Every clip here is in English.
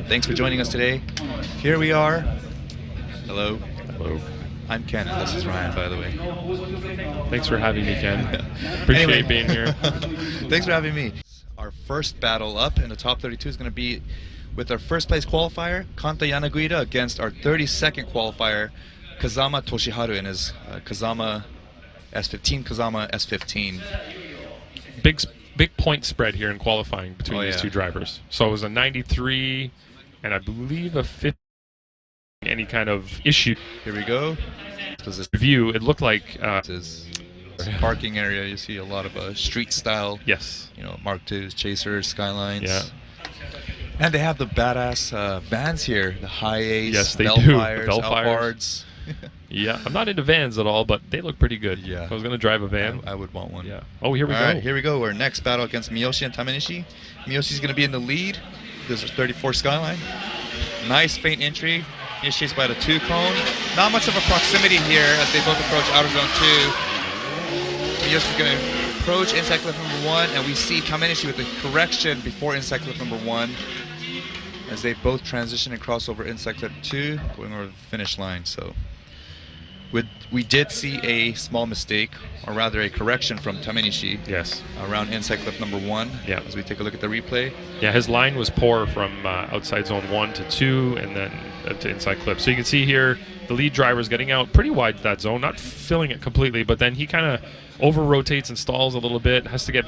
Thanks for joining us today. Here we are. Hello. Hello. I'm Ken, and this is Ryan, by the way. Thanks for having me, Ken. Appreciate being here. Thanks for having me. Our first battle up in the top 32 is going to be with our first place qualifier, Kanta Yanaguira, against our 32nd qualifier, Kazama Toshiharu, in his Kazama S15. Big point spread here in qualifying between these two drivers. So it was a 93 and I believe a 50. Any kind of issue. Here we go. Review. It looked like this parking area. You see a lot of street style. Yes. You know, Mark IIs, Chasers, Skylines. Yeah. And they have the badass vans here. The High Ace, yes, they Bellfires, do. Alphard. Yeah, I'm not into vans at all, but they look pretty good. Yeah. If I was going to drive a van, I would want one. Yeah. Oh, here we go. Right, here we go. Our next battle against Miyoshi and Tamanishi. Miyoshi's going to be in the lead. This is 34 Skyline. Nice faint entry. He's chased by the 2-cone. Not much of a proximity here as they both approach outer zone 2. Miyoshi's going to approach inside clip number 1, and we see Tamanishi with the correction before inside clip number 1 as they both transition and cross over inside clip 2, going over the finish line. So we did see a small mistake, or rather a correction from Tamanishi. Yes. Around inside clip number 1. Yeah. As we take a look at the replay. Yeah, his line was poor from outside zone 1 to 2, and then to inside clip. So you can see here the lead driver is getting out pretty wide to that zone, not filling it completely, but then he kind of over rotates and stalls a little bit, has to get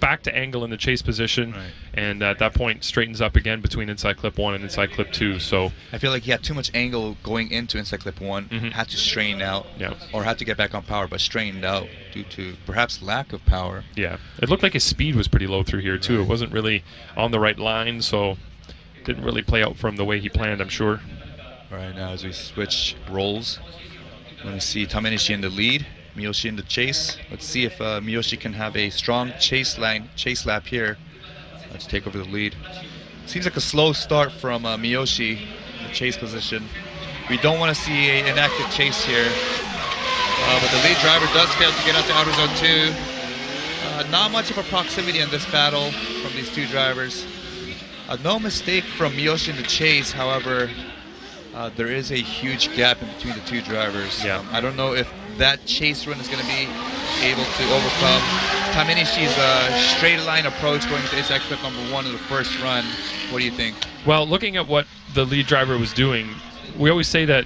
back to angle in the chase position, right. And at that point straightens up again between inside clip 1 and inside clip 2. So I feel like he had too much angle going into inside clip 1, had to straighten out, or had to get back on power, but straightened out due to perhaps lack of power. Yeah, it looked like his speed was pretty low through here too. Right. It wasn't really on the right line, so didn't really play out from the way he planned, I'm sure. All right, now as we switch roles, we're going to see Tamanishi in the lead, Miyoshi in the chase. Let's see if Miyoshi can have a strong chase lap here. Let's take over the lead. Seems like a slow start from Miyoshi in the chase position. We don't want to see an active chase here. But the lead driver does fail to get out to outer zone 2. Not much of a proximity in this battle from these two drivers. No mistake from Miyoshi in the chase, however, there is a huge gap in between the two drivers. Yeah. I don't know if that chase run is going to be able to overcome Tamanishi's straight line approach going to inside clip number 1 of the first run. What do you think? Well, looking at what the lead driver was doing, we always say that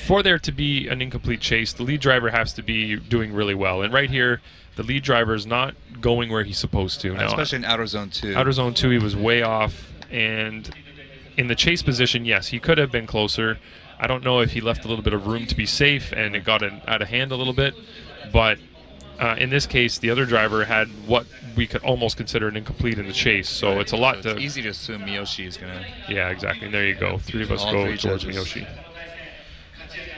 for there to be an incomplete chase, the lead driver has to be doing really well. And right here, the lead driver is not going where he's supposed to. Now, especially in outer zone 2. Outer zone 2, he was way off. And in the chase position, yes, he could have been closer. I don't know if he left a little bit of room to be safe and it got out of hand a little bit. But in this case, the other driver had what we could almost consider an incomplete in the chase. So right. It's a lot so it's easy to assume Miyoshi is going to... Yeah, exactly. And there you go. 3 of us go towards Miyoshi.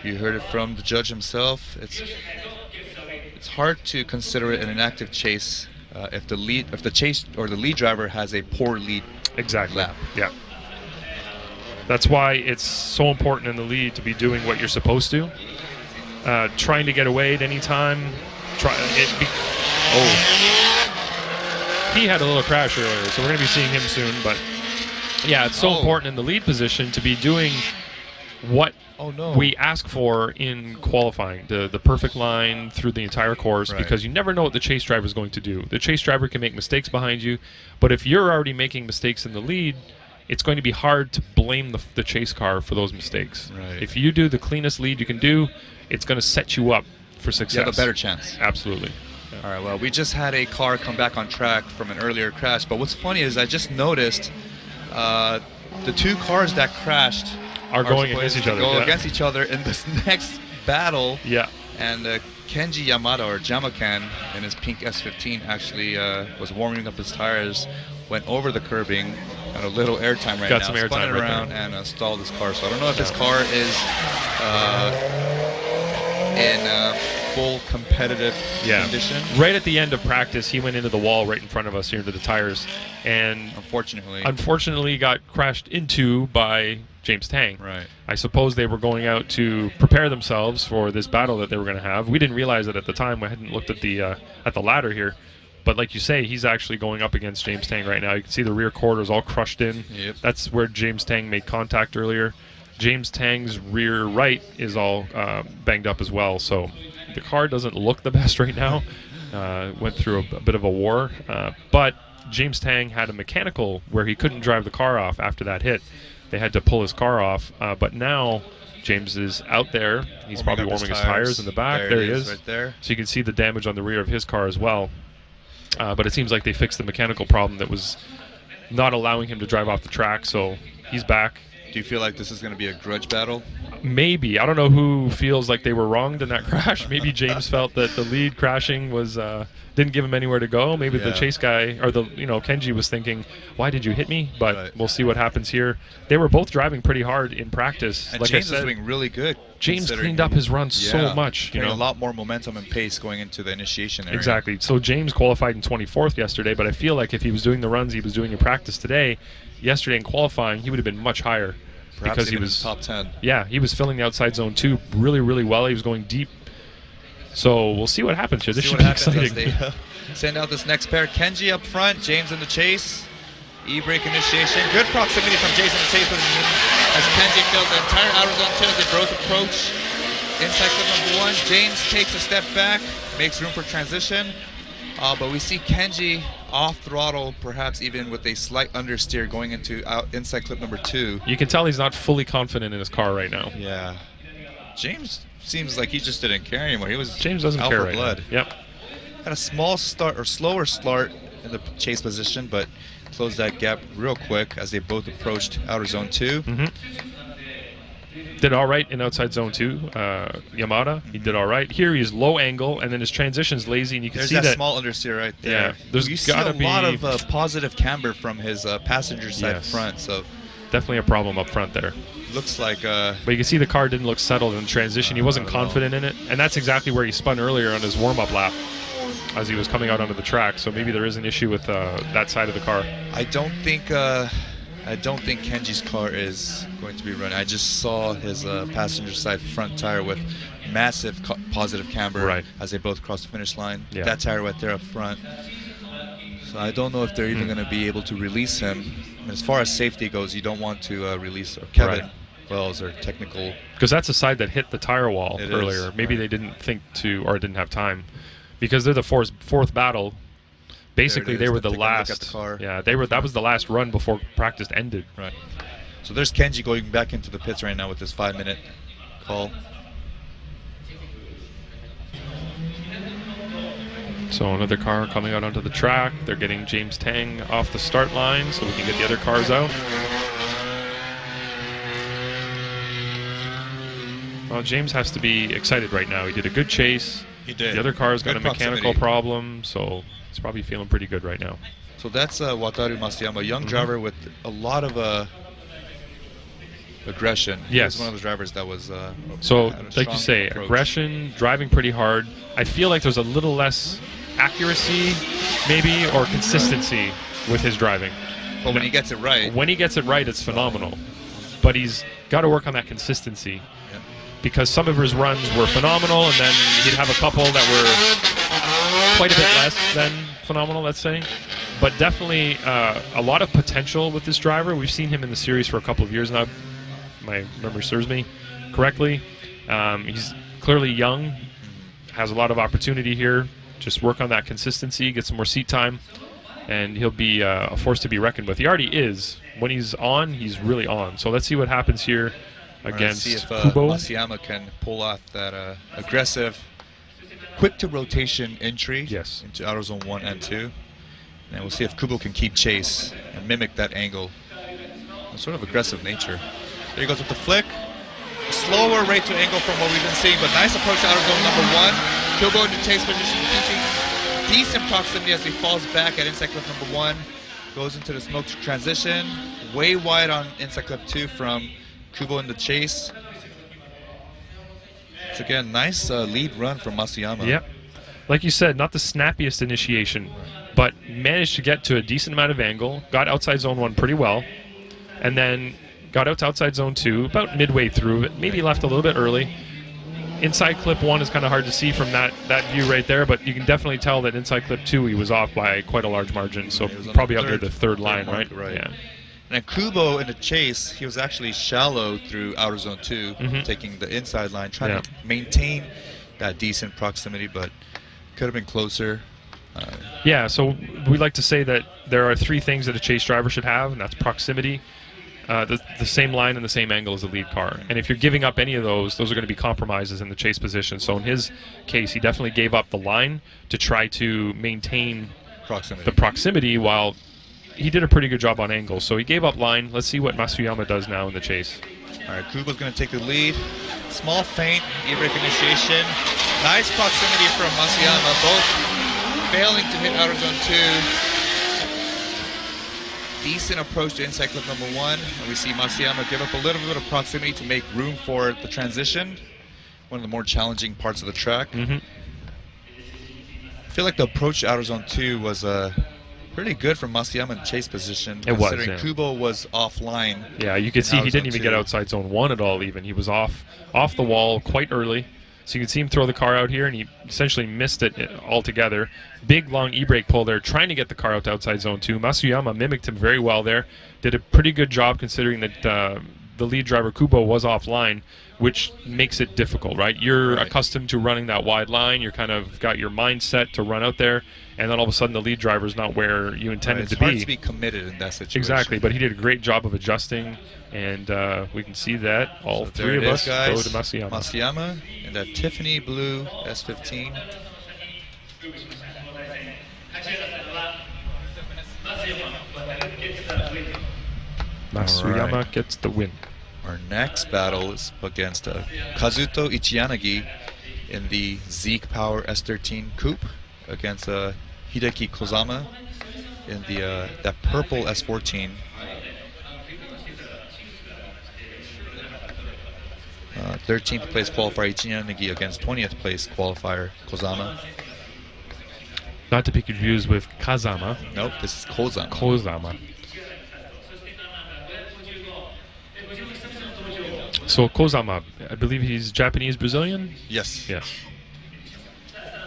You heard it from the judge himself. It's hard to consider it an active chase if the lead driver has a poor lead lap. Yeah. That's why it's so important in the lead to be doing what you're supposed to. Trying to get away at any time. He had a little crash earlier, so we're going to be seeing him soon. But yeah, it's so important in the lead position to be doing what we ask for in qualifying, the perfect line through the entire course, because you never know what the chase driver is going to do. The chase driver can make mistakes behind you, but if you're already making mistakes in the lead, it's going to be hard to blame the chase car for those mistakes. Right. If you do the cleanest lead you can do, it's going to set you up for success. You have a better chance. Absolutely. Yeah. All right, well, we just had a car come back on track from an earlier crash, but what's funny is I just noticed the 2 cars that crashed are going against each other. Against each other in this next battle. Yeah. And Kenji Yamato, or Jamakan, in his pink S15 actually was warming up his tires, went over the curbing, got a little airtime right now, some air spun time it around and stalled his car. So I don't know if his car is in full competitive condition. Right at the end of practice, he went into the wall right in front of us here into the tires, and unfortunately got crashed into by James Tang. Right. I suppose they were going out to prepare themselves for this battle that they were going to have. We didn't realize it at the time. We hadn't looked at the ladder here, But like you say, he's actually going up against James Tang right now. You can see the rear quarter is all crushed in. Yep. That's where James Tang made contact earlier. James Tang's rear right is all banged up as well. So the car doesn't look the best right now. Went through a bit of a war. But James Tang had a mechanical where he couldn't drive the car off after that hit. They had to pull his car off. But now James is out there. He's probably warming his tires in the back. There he is. Right there. So you can see the damage on the rear of his car as well. But it seems like they fixed the mechanical problem that was not allowing him to drive off the track. So he's back. Do you feel like this is going to be a grudge battle? Maybe. I don't know who feels like they were wronged in that crash. Maybe James felt that the lead crashing was didn't give him anywhere to go. Maybe the chase guy or Kenji was thinking, "Why did you hit me?" But we'll see what happens here. They were both driving pretty hard in practice. And like James I said, is doing really good. James cleaned up his run so much. A lot more momentum and pace going into the initiation area. Exactly. So James qualified in 24th yesterday, but I feel like if he was doing the runs he was doing in practice today, yesterday in qualifying, he would have been much higher. Perhaps because he even was top 10. Yeah, he was filling the outside zone too really, really well. He was going deep. So we'll see what happens here. This should be exciting. As they send out this next pair. Kenji up front, James in the chase. E-brake initiation. Good proximity from James in the chase as Kenji fills the entire outer zone 2 as they both approach inside clip number 1. James takes a step back, makes room for transition. But we see Kenji off throttle, perhaps even with a slight understeer going into inside clip number 2. You can tell he's not fully confident in his car right now. Yeah. James seems like he just didn't care anymore. James doesn't care right blood. now. Yep. Had a small start or slower start in the chase position, but closed that gap real quick as they both approached outer zone 2. Did all right in outside zone 2. Yamato, he did all right. Here he's low angle, and then his transition's lazy, and you can see that small understeer right there. Yeah, there's got a lot of positive camber from his passenger side front, so definitely a problem up front there. Looks like but you can see the car didn't look settled in transition. He wasn't confident in it, and that's exactly where he spun earlier on his warm-up lap as he was coming out onto the track. So maybe there is an issue with that side of the car. I don't think Kenji's car is going to be running. I just saw his passenger side front tire with massive positive camber as they both crossed the finish line. Yeah. That tire right there up front. So I don't know if they're even going to be able to release him. I mean, as far as safety goes, you don't want to release Kevin Wells or technical. Because that's the side that hit the tire wall earlier. Maybe they didn't think to or didn't have time. Because they're the fourth battle. Basically, they were the last. Yeah, they were. That was the last run before practice ended. Right. So there's Kenji going back into the pits right now with this 5-minute call. So another car coming out onto the track. They're getting James Tang off the start line so we can get the other cars out. Well, James has to be excited right now. He did a good chase. He did. The other car's got a mechanical problem, so he's probably feeling pretty good right now. So that's Wataru Masayama, a young driver with a lot of aggression. Yes. He was one of the drivers that was so, like you say, aggression, driving pretty hard. I feel like there's a little less accuracy, maybe, or consistency with his driving. But when he gets it right. When he gets it right, it's phenomenal. But he's got to work on that consistency. Because some of his runs were phenomenal, and then he'd have a couple that were quite a bit less than phenomenal, let's say. But definitely a lot of potential with this driver. We've seen him in the series for a couple of years now, if my memory serves me correctly. He's clearly young, has a lot of opportunity here. Just work on that consistency, get some more seat time, and he'll be a force to be reckoned with. He already is. When he's on, he's really on. So let's see what happens here against see if Kubo. Masayama can pull off that aggressive, quick-to-rotation entry into outer zone 1 and 2. And we'll see if Kubo can keep chase and mimic that angle. A sort of aggressive nature. There he goes with the flick. Slower rate to angle from what we've been seeing, but nice approach to outer zone number 1. Kubo in the chase position, keeping decent proximity as he falls back at inside clip number 1. Goes into the smoke transition. Way wide on inside clip 2 from Kubo in the chase. It's again nice lead run from Masayama. Yep. Like you said, not the snappiest initiation, but managed to get to a decent amount of angle, got outside zone 1 pretty well, and then got out to outside zone 2 about midway through it, maybe left a little bit early, inside clip 1 is kind of hard to see from that view right there, but you can definitely tell that inside clip 2 he was off by quite a large margin, so probably up near the third line, right? Yeah. And then Kubo in the chase, he was actually shallow through outer zone 2, taking the inside line, trying to maintain that decent proximity, but could have been closer. Yeah, so we like to say that there are 3 things that a chase driver should have, and that's proximity, the same line and the same angle as the lead car. And if you're giving up any of those are going to be compromises in the chase position. So in his case, he definitely gave up the line to try to maintain the proximity while he did a pretty good job on angle. So he gave up line. Let's see what Masuyama does now in the chase. All right, Kubo's going to take the lead. Small feint, e-brake initiation. Nice proximity from Masuyama, both failing to hit outer zone 2. Decent approach to inside clip number 1. And we see Masuyama give up a little bit of proximity to make room for the transition. One of the more challenging parts of the track. I feel like the approach to outer zone 2 was pretty good from Masuyama in chase position. It was, considering Kubo was offline. Yeah, you can see he didn't even get outside zone 1 at all even. He was off the wall quite early. So you can see him throw the car out here, and he essentially missed it altogether. Big, long e-brake pull there, trying to get the car out to outside zone 2. Masuyama mimicked him very well there. Did a pretty good job considering that the lead driver, Kubo, was offline, which makes it difficult, right? You're accustomed to running that wide line. You're kind of got your mindset to run out there, and then all of a sudden the lead driver's not where you intended to be. It's hard to be committed in that situation. Exactly, but he did a great job of adjusting, and we can see that all 3 of us go to Masuyama. Masuyama in that Tiffany blue S15. Masuyama gets the win. Our next battle is against Kazuto Ichiyanagi in the Zeke Power S13 Coupe against Hideki Kazama in the that purple S14. 13th place qualifier Ichiyanagi against 20th place qualifier Kazama. Not to be confused with Kazama. Nope, this is Kozama. Kozama. So Kozama, I believe he's Japanese Brazilian? Yes. Yes.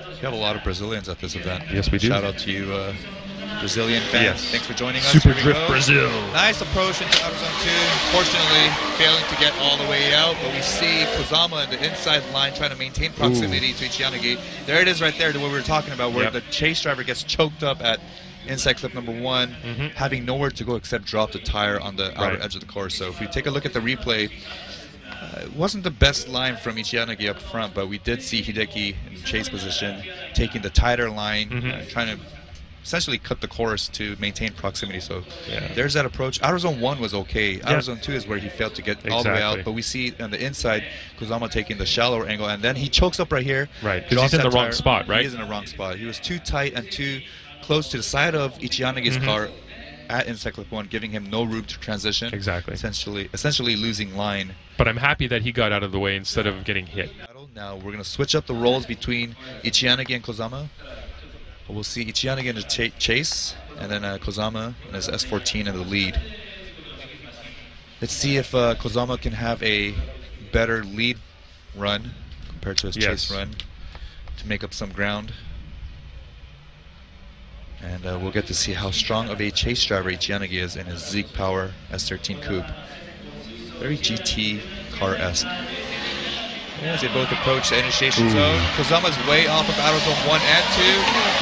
We have a lot of Brazilians at this event. Yes, we do. Shout out to you, Brazilian fans. Yes. Thanks for joining us. Super Drift Brazil. Nice approach into outer zone 2. Fortunately, failing to get all the way out, but we see Kazama in the inside line trying to maintain proximity to Ichiyanagi. There it is right there, what we were talking about, where the chase driver gets choked up at inside clip number 1, having nowhere to go except drop the tire on the outer edge of the course. So if we take a look at the replay, it wasn't the best line from Ichiyanagi up front, but we did see Hideki in chase position, taking the tighter line, trying to essentially cut the course to maintain proximity. So there's that approach. Outer zone 1 was okay. Outer zone 2 is where he failed to get all the way out. But we see on the inside, Kazama taking the shallower angle, and then he chokes up right here. Right, because he's in the wrong spot, right? He is in the wrong spot. He was too tight and too close to the side of Ichiyanagi's car at inside clip 1, giving him no room to transition. Exactly. Essentially losing line. But I'm happy that he got out of the way instead of getting hit. Now we're going to switch up the roles between Ichiyanagi and Kazama. We'll see Ichiyanagi in the chase, and then Kazama in his S14 in the lead. Let's see if Kazama can have a better lead run compared to his chase run to make up some ground. And we'll get to see how strong of a chase driver Ichiyanagi is in his Zeke Power S13 Coupe. Very GT car-esque. As they both approach the initiation zone. Kazama's way off of outer zone 1 and 2.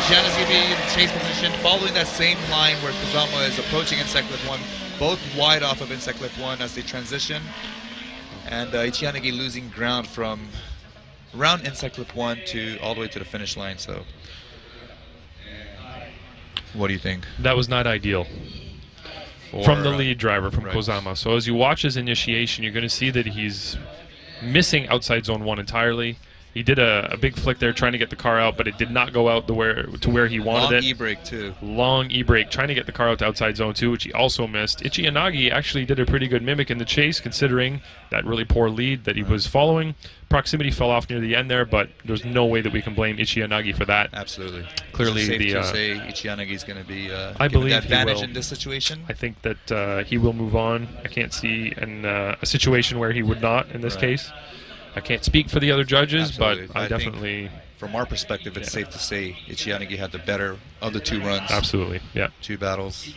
Ichiyanagi going to be in the chase position, following that same line where Kazama is approaching inside clip 1. Both wide off of inside clip 1 as they transition. And Ichiyanagi losing ground from around inside clip 1 to all the way to the finish line. So, what do you think? That was not ideal. From the lead driver, from Kazama. So as you watch his initiation, you're going to see that he's missing outside zone 1 entirely. He did a big flick there trying to get the car out, but it did not go out to where he wanted it. Long e-brake too. Long e-brake, trying to get the car out to outside zone 2, which he also missed. Ichiyanagi actually did a pretty good mimic in the chase, considering that really poor lead that he was following. Proximity fell off near the end there, but there's no way that we can blame Ichiyanagi for that. Absolutely. Clearly, safe to say Ichiyanagi is going to be I believe the advantage he will. in this situation. I think that he will move on. I can't see a situation where he would not in this case. I can't speak for the other judges, Absolutely. but I definitely... From our perspective, it's safe to say Ichiyanagi had the better of the 2 runs. Absolutely, yeah. 2 battles.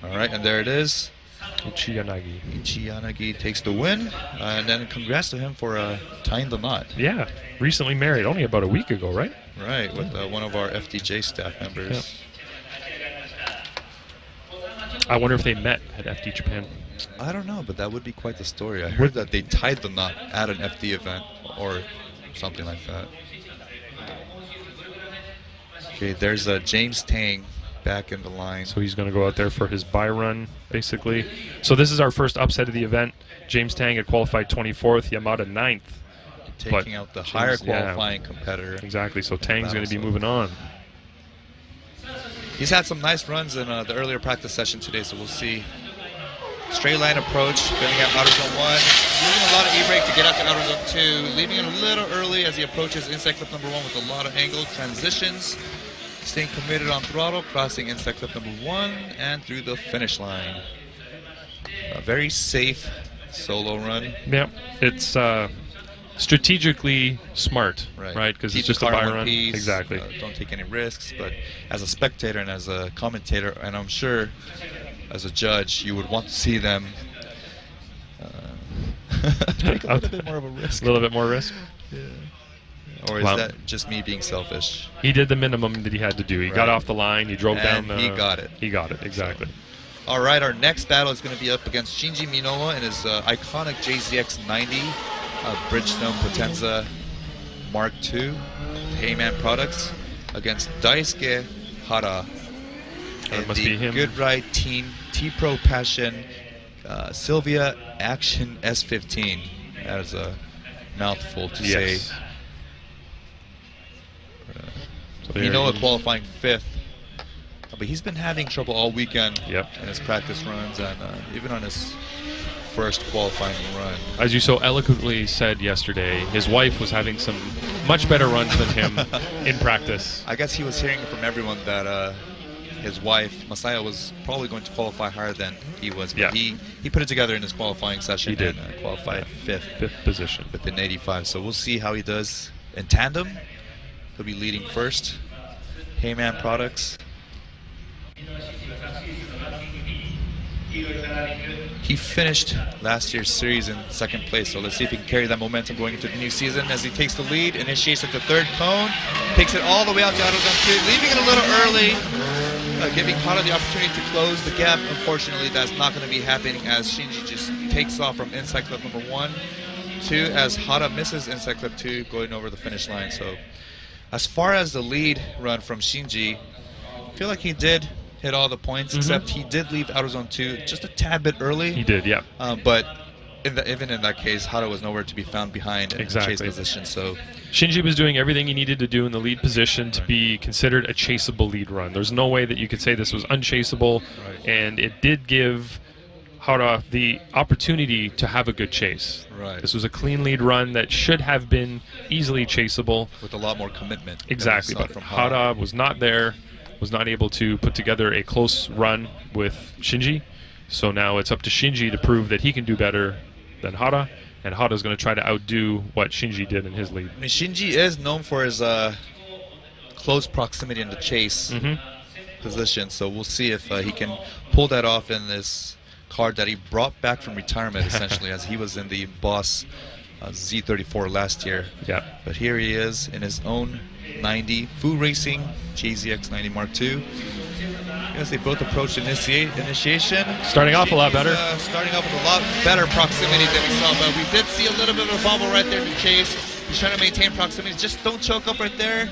All right, and there it is. Ichiyanagi. Ichiyanagi takes the win, and then congrats to him for tying the knot. Yeah, recently married, only about a week ago, right? Right, with one of our FDJ staff members. Yeah. I wonder if they met at FD Japan. I don't know, but that would be quite the story. I heard that they tied the knot at an FD event or something like that. Okay, there's James Tang back in the line. So he's going to go out there for his bye run, basically. So this is our first upset of the event. James Tang had qualified 24th, Yamato 9th. Taking out the higher qualifying competitor. Exactly, so Tang's going to be moving on. He's had some nice runs in the earlier practice session today, so we'll see. Straight line approach, filling out outer zone 1. Using a lot of E-brake to get out to outer zone 2. Leaving it a little early as he approaches inside clip number 1 with a lot of angle transitions. Staying committed on throttle, crossing inside clip number 1 and through the finish line. A very safe solo run. Yeah, it's strategically smart, right? Because it's just a bye run. Piece, exactly. Don't take any risks, but as a spectator and as a commentator, and I'm sure as a judge, you would want to see them take a little bit more of a risk. A little bit more risk? Yeah. Or is that just me being selfish? He did the minimum that he had to do. He got off the line. He drove down the... he got it. He got it, exactly. So, all right, our next battle is going to be up against Shinji Minowa in his iconic JZX 90 Bridgestone Potenza Mark II Heyman products against Daisuke Hara. It must be him. Good Ride Team T-Pro Passion Sylvia Action S15. That is a mouthful to say. So Minowa qualifying 5th, but he's been having trouble all weekend in his practice runs and even on his first qualifying run. As you so eloquently said yesterday, his wife was having some much better runs than him in practice. I guess he was hearing from everyone that his wife, Masaya, was probably going to qualify higher than he was. But he put it together in his qualifying session. He did. And qualified 5th position. Within 85. So we'll see how he does in tandem. He'll be leading first. Heyman products. He finished last year's series in 2nd place, so let's see if he can carry that momentum going into the new season as he takes the lead, initiates at the 3rd cone, takes it all the way out to outer zone 2, leaving it a little early, giving Hara the opportunity to close the gap. Unfortunately, that's not going to be happening as Shinji just takes off from inside clip number 1, 2, as Hara misses inside clip 2, going over the finish line. So as far as the lead run from Shinji, I feel like he did hit all the points, except he did leave outer zone 2 just a tad bit early. He did, yeah. But even in that case, Hara was nowhere to be found behind in chase position. So Shinji was doing everything he needed to do in the lead position to be considered a chaseable lead run. There's no way that you could say this was unchaseable, and it did give Hara the opportunity to have a good chase. Right. This was a clean lead run that should have been easily chaseable. With a lot more commitment. Exactly, but Hara was not there, was not able to put together a close run with Shinji. So now it's up to Shinji to prove that he can do better than Hara, and Hara's going to try to outdo what Shinji did in his lead. I mean, Shinji is known for his close proximity in the chase position, so we'll see if he can pull that off in this card that he brought back from retirement, essentially, as he was in the Boss Z34 last year. Yeah. But here he is in his own 90, Fu Racing JZX 90 Mark II. As they both approach initiation. Starting off a lot better. Starting off with a lot better proximity than we saw, but we did see a little bit of a bobble right there in the chase. He's trying to maintain proximity. Just don't choke up right there.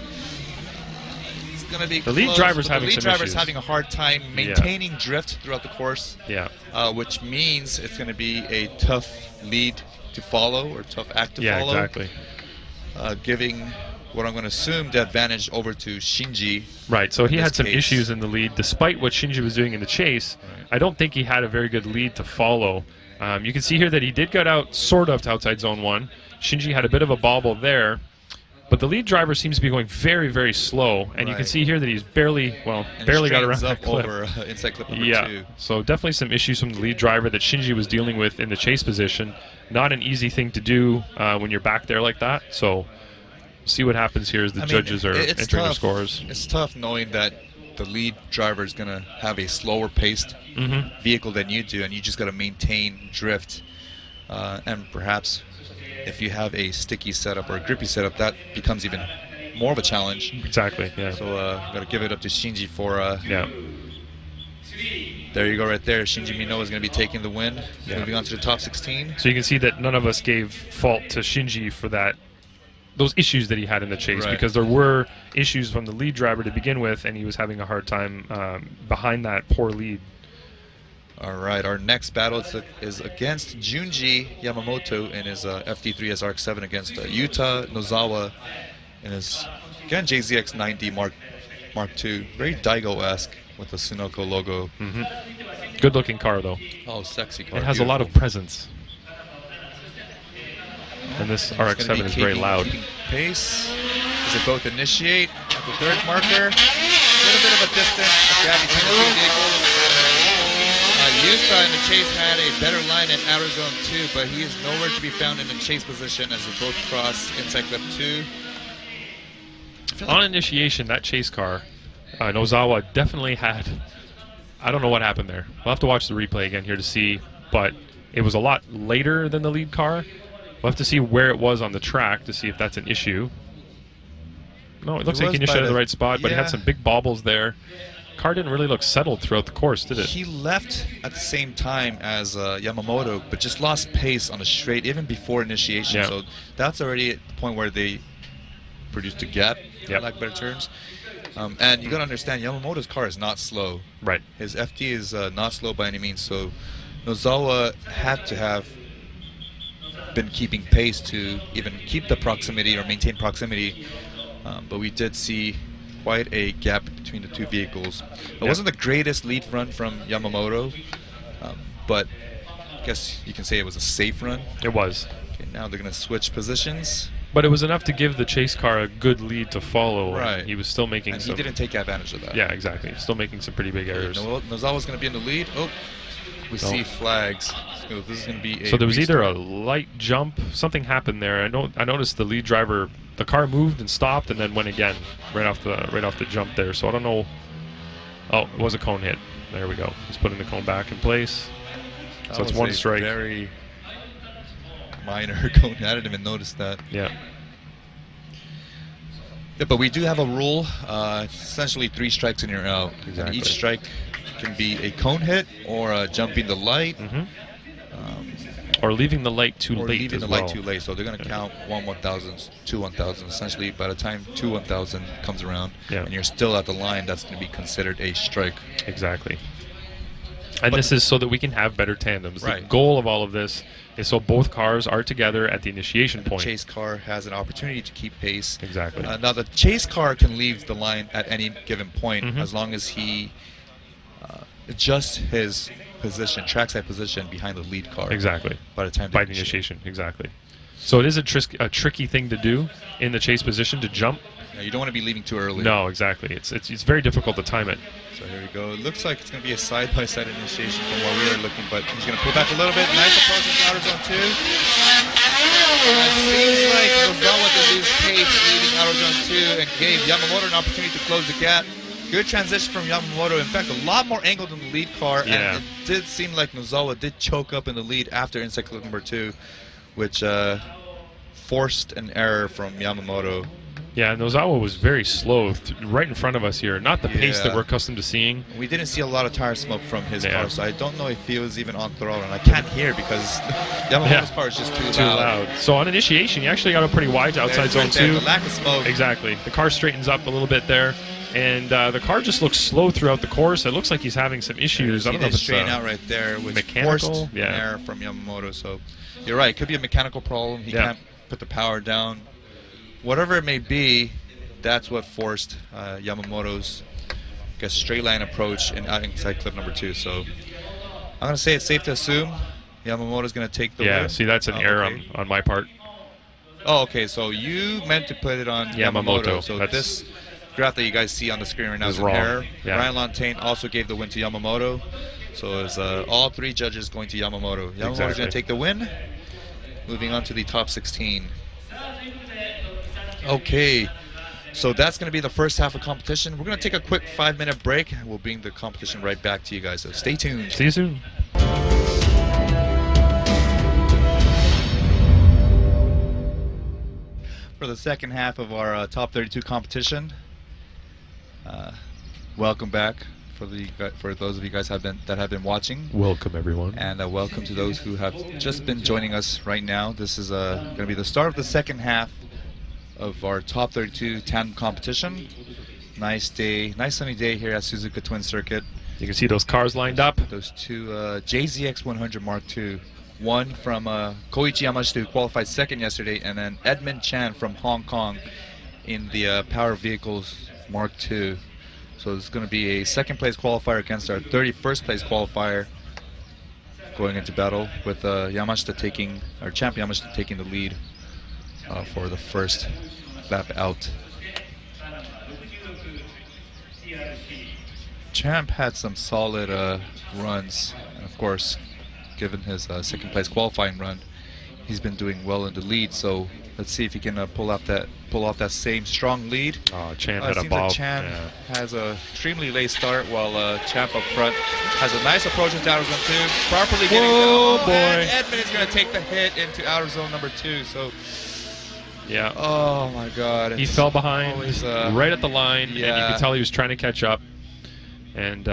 It's going to be the lead driver's having some issues. The lead driver's having a hard time maintaining drift throughout the course. Yeah. Which means it's going to be a tough lead to follow, or tough act to follow. Yeah, exactly. Giving what I'm going to assume the advantage over to Shinji. Right, so he had some issues in the lead, despite what Shinji was doing in the chase. Right. I don't think he had a very good lead to follow. You can see here that he did get out sort of to outside zone 1. Shinji had a bit of a bobble there, But the lead driver seems to be going very, very slow, and you can see here that he's barely got around that clip. Over inside clip number 2. So definitely some issues from the lead driver that Shinji was dealing with in the chase position. Not an easy thing to do when you're back there like that. So see what happens here as the judges are entering their scores. It's tough knowing that the lead driver is going to have a slower paced vehicle than you do, and you just got to maintain drift. And perhaps if you have a sticky setup or a grippy setup, that becomes even more of a challenge. Exactly, yeah. So got to give it up to Shinji for... There you go right there. Shinji Minowa is going to be taking the win, moving on to the top 16. So you can see that none of us gave fault to Shinji for those issues that he had in the chase, because there were issues from the lead driver to begin with, and he was having a hard time behind that poor lead. All right, our next battle is against Junji Yamamoto in his FD3 SRX7 against Yuta Nozawa in his, again, JZX9D Mark II. Very Daigo-esque with the Sunoco logo. Good-looking car, though. Oh, sexy car. It has a lot of presence. And this RX-7 is very loud. Pace. Does it both initiate at the third marker? A little bit of a distance. A gap between the two vehicles. Yuta in the chase had a better line in outer zone 2, but he is nowhere to be found in the chase position as they both cross inside clip 2. On initiation, that chase car, Nozawa definitely had... I don't know what happened there. We'll have to watch the replay again here to see, but it was a lot later than the lead car. We'll have to see where it was on the track to see if that's an issue. No, it looks like he initiated the right spot, but he had some big bobbles there. Car didn't really look settled throughout the course, did it? He left at the same time as Yamamoto, but just lost pace on the straight even before initiation. So that's already at the point where they produced a gap, for lack of better terms. And you got to understand, Yamamoto's car is not slow. Right. His FD is not slow by any means. So Nozawa had to have been keeping pace to even keep the proximity or maintain proximity. But we did see quite a gap between the two vehicles. It wasn't the greatest lead run from Yamamoto, but I guess you can say it was a safe run. It was. Okay, now they're going to switch positions. But it was enough to give the chase car a good lead to follow. Right. He was still making he didn't take advantage of that. Yeah, exactly. Still making some pretty big errors. Nozawa's going to be in the lead. Oh, we see flags. So this is going to be a So there was either a light jump, something happened there. I noticed the lead driver, the car moved and stopped and then went again right off the jump there. So I don't know. Oh, it was a cone hit. There we go. He's putting the cone back in place. So it's one strike. Very minor cone. I didn't even notice that. Yeah. But we do have a rule. It's essentially 3 strikes and you're out. Exactly. And each strike can be a cone hit or jumping the light. Or leaving the light too late. Or leaving the light too late. So they're going to count 1 1,000, 2 1,000. Essentially, by the time 2 1,000 comes around and you're still at the line, that's going to be considered a strike. Exactly. And this is so that we can have better tandems. Right. The goal of all of this is so both cars are together at the initiation point. The chase car has an opportunity to keep pace. Exactly. Now, the chase car can leave the line at any given point as long as he adjusts his position, trackside position behind the lead car. Exactly. By the time by the initiation, exactly. So it is a tricky thing to do in the chase position to jump. Yeah, you don't want to be leaving too early. No, exactly. It's very difficult to time it. So here we go. It looks like it's going to be a side-by-side initiation from where we are looking, but he's going to pull back a little bit. Nice approach in outer zone 2. It seems like Nozawa did lose pace leaving outer zone 2 and gave Yamamoto an opportunity to close the gap. Good transition from Yamamoto. In fact, a lot more angle than the lead car, and it did seem like Nozawa did choke up in the lead after inside clip number 2, which forced an error from Yamamoto. Yeah, Nozawa was very slow right in front of us here. Not the pace that we're accustomed to seeing. We didn't see a lot of tire smoke from his car, so I don't know if he was even on throttle. And I can't hear because Yamamoto's car is just too loud. So on initiation, he actually got a pretty wide outside zone 2. The lack of smoke. Exactly. The car straightens up a little bit there. And the car just looks slow throughout the course. It looks like he's having some issues. I don't know if it's straighten out right there, which forced an error from Yamamoto. So you're right. It could be a mechanical problem. He can't put the power down. Whatever it may be, that's what forced Yamamoto's, I guess, straight line approach inside clip number 2. So I'm going to say it's safe to assume Yamamoto's going to take the win. Yeah, see, that's an error on my part. Oh, okay. So you meant to put it on Yamamoto. So this graph that you guys see on the screen right now is an error. Yeah. Ryan Lantain also gave the win to Yamamoto. So it's all 3 judges going to Yamamoto. Yamamoto's going to take the win. Moving on to the top 16. Okay. So that's going to be the first half of competition. We're going to take a quick 5-minute break. We'll bring the competition right back to you guys. So stay tuned. See you soon. For the second half of our top 32 competition, welcome back for those of you guys that have been watching. Welcome everyone, and welcome to those who have just been joining us right now. This is going to be the start of the second half of our top 32 tandem competition. Nice day, nice sunny day here at Suzuka Twin Circuit. You can see those cars lined up. Those 2 JZX 100 Mark II. One from Koichi Yamashita, who qualified second yesterday, and then Edmund Chan from Hong Kong in the Power Vehicles Mark II. So this is going to be a second place qualifier against our 31st place qualifier going into battle with Yamashita taking, our champ Yamashita taking the lead for the first lap out. Champ had some solid runs, and of course, given his second place qualifying run, he's been doing well in the lead. So let's see if he can pull off that same strong lead. Chan had a ball. Chan has a extremely late start, while Champ up front has a nice approach into outer zone 2, properly getting and Edmund is going to take the hit into outer zone number 2. So yeah. Oh my God. He fell behind right at the line, yeah. and you could tell he was trying to catch up. And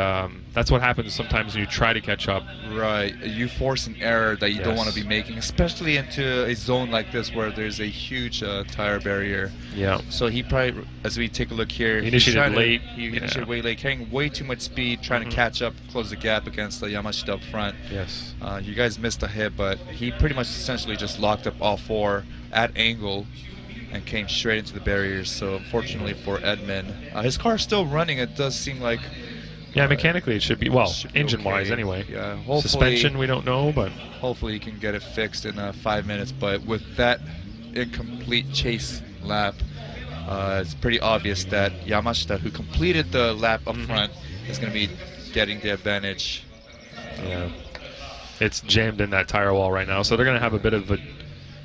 that's what happens sometimes when you try to catch up. Right. You force an error that you don't want to be making, especially into a zone like this where there's a huge tire barrier. Yeah. So he probably, as we take a look here, he initiated late. He initiated way late, carrying way too much speed, trying to catch up, close the gap against the Yamashita up front. Yes. You guys missed a hit, but he pretty much essentially just locked up all 4 at angle and came straight into the barriers. So unfortunately for Edmund, his car is still running. It does seem like... Yeah, mechanically it should be, well, engine-wise anyway. Yeah, hopefully, suspension we don't know, but hopefully he can get it fixed in 5 minutes. But with that incomplete chase lap, it's pretty obvious that Yamashita, who completed the lap up front, is going to be getting the advantage. Yeah, it's jammed in that tire wall right now, so they're going to have a bit of a...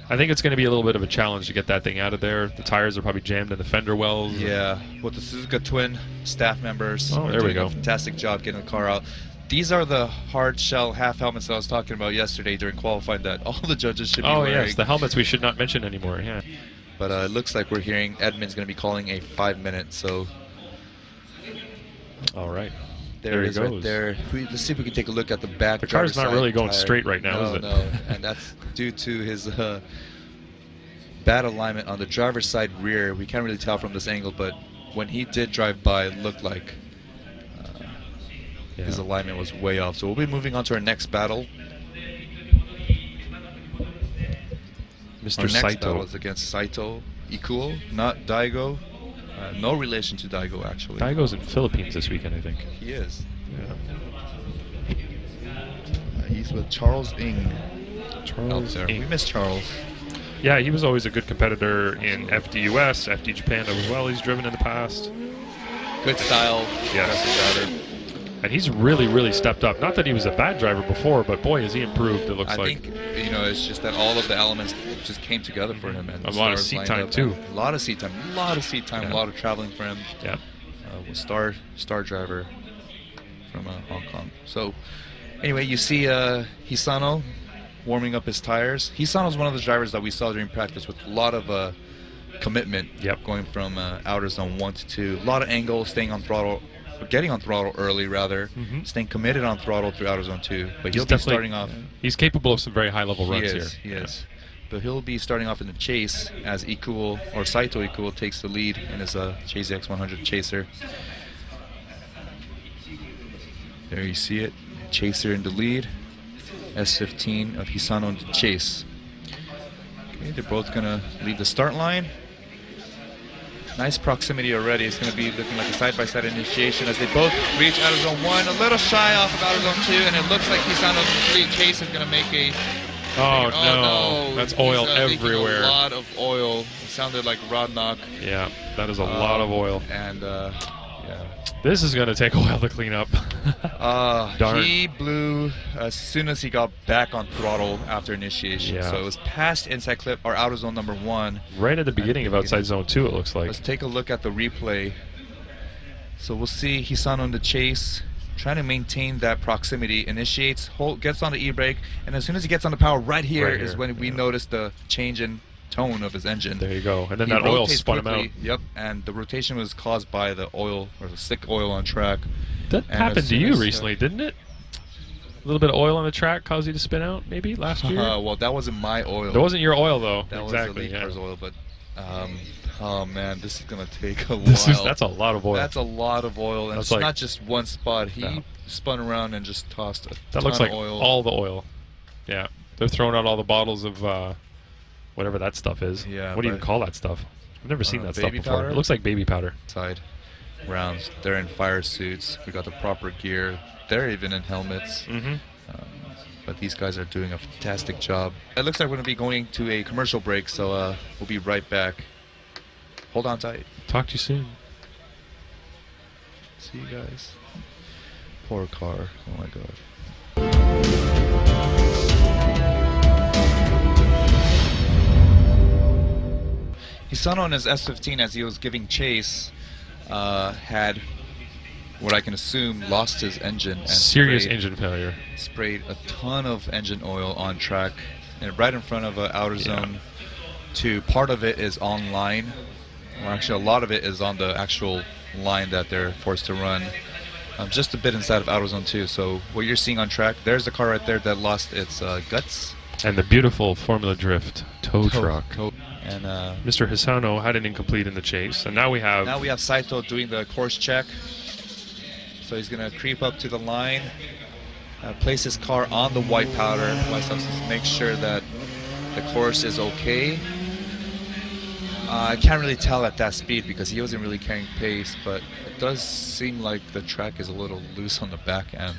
I think it's going to be a little bit of a challenge to get that thing out of there. The tires are probably jammed in the fender wells. Yeah, with the Suzuka Twin staff members doing a fantastic job getting the car out. These are the hard shell half helmets that I was talking about yesterday during qualifying that all the judges should be wearing. Oh yes, the helmets we should not mention anymore, yeah. But it looks like we're hearing Edmund's going to be calling a 5 minute, so... All right. There it is right there. Let's see if we can take a look at the back. The car's not really going straight right now, is it? No, and that's due to his bad alignment on the driver's side rear. We can't really tell from this angle, but when he did drive by, it looked like his alignment was way off. So we'll be moving on to our next battle. Mr. Our next Saito battle is against Saito Ikuo, not Daigo. No relation to Daigo, actually. Daigo's in Philippines this weekend, I think. He is. Yeah. He's with Charles Ng. Charles Ng. We miss Charles. Yeah, he was always a good competitor in FD US, FD Japan as well. He's driven in the past. Good style. Yes. And he's really, really stepped up. Not that he was a bad driver before, but boy, has he improved, it looks like. I think, it's just that all of the elements just came together for him. And a lot of seat time, too. A lot of seat time, a lot of traveling for him. Yeah. With star driver from Hong Kong. So, anyway, you see Hisano warming up his tires. Hisano's one of the drivers that we saw during practice with a lot of commitment. Going from outer zone 1 to 2. A lot of angle, staying on throttle. Getting on throttle early, rather, staying committed on throttle through outer zone 2. But he'll be starting off. He's capable of some very high-level runs here. He is. But he'll be starting off in the chase as Saito Ikuo takes the lead in his JZX 100 Chaser. There you see it. Chaser in the lead. S15 of Hisano in the chase. Okay, they're both going to leave the start line. Nice proximity already. It's going to be looking like a side-by-side initiation as they both reach outer zone 1, a little shy off of outer zone 2, and it looks like Hisano's lead chase is going to make a Oh, no. That's oil everywhere. A lot of oil. It sounded like Rodnock. Yeah, that is a lot of oil. And, yeah. This is going to take a while to clean up. Darn. He blew as soon as he got back on throttle after initiation. Yeah. So it was past inside clip or outer zone number 1. Right at the beginning of outside zone 2, it looks like. Let's take a look at the replay. So we'll see Hasan on the chase, trying to maintain that proximity, initiates, gets on the e-brake, and as soon as he gets on the power right here is when we notice the change in tone of his engine. There you go. And then that oil spun him out. Yep, and the rotation was caused by the oil, or the thick oil on track. That happened to you recently, didn't it? A little bit of oil on the track caused you to spin out, maybe, last year? Well, that wasn't my oil. That wasn't your oil, though. That exactly, was the lead car's oil, but... oh man, this is gonna take a while. That's a lot of oil. That's a lot of oil, and that's it's like, not just one spot. He spun around and just tossed a ton that looks like of oil. all the oil. Yeah, they're throwing out all the bottles of whatever that stuff is. Yeah. What do you call that stuff? I've never seen that stuff before. Powder? It looks like baby powder. Side rounds. They're in fire suits. We got the proper gear. They're even in helmets. But these guys are doing a fantastic job. It looks like we're going to be going to a commercial break, so we'll be right back. Hold on tight. Talk to you soon. See you guys. Poor car. Oh my god. Hasan on his S15 as he was giving chase had what I can assume lost his engine and serious engine failure. Sprayed a ton of engine oil on track and right in front of outer zone 2. Part of it is online. Well, actually, a lot of it is on the actual line that they're forced to run. Just a bit inside of outer zone 2. So what you're seeing on track, there's the car right there that lost its guts. And the beautiful Formula Drift tow truck. And Mr. Hisano had an incomplete in the chase, and now we have Saito doing the course check. So he's going to creep up to the line, place his car on the white powder, make sure that the course is okay. I can't really tell at that speed because he wasn't really carrying pace, but it does seem like the track is a little loose on the back end.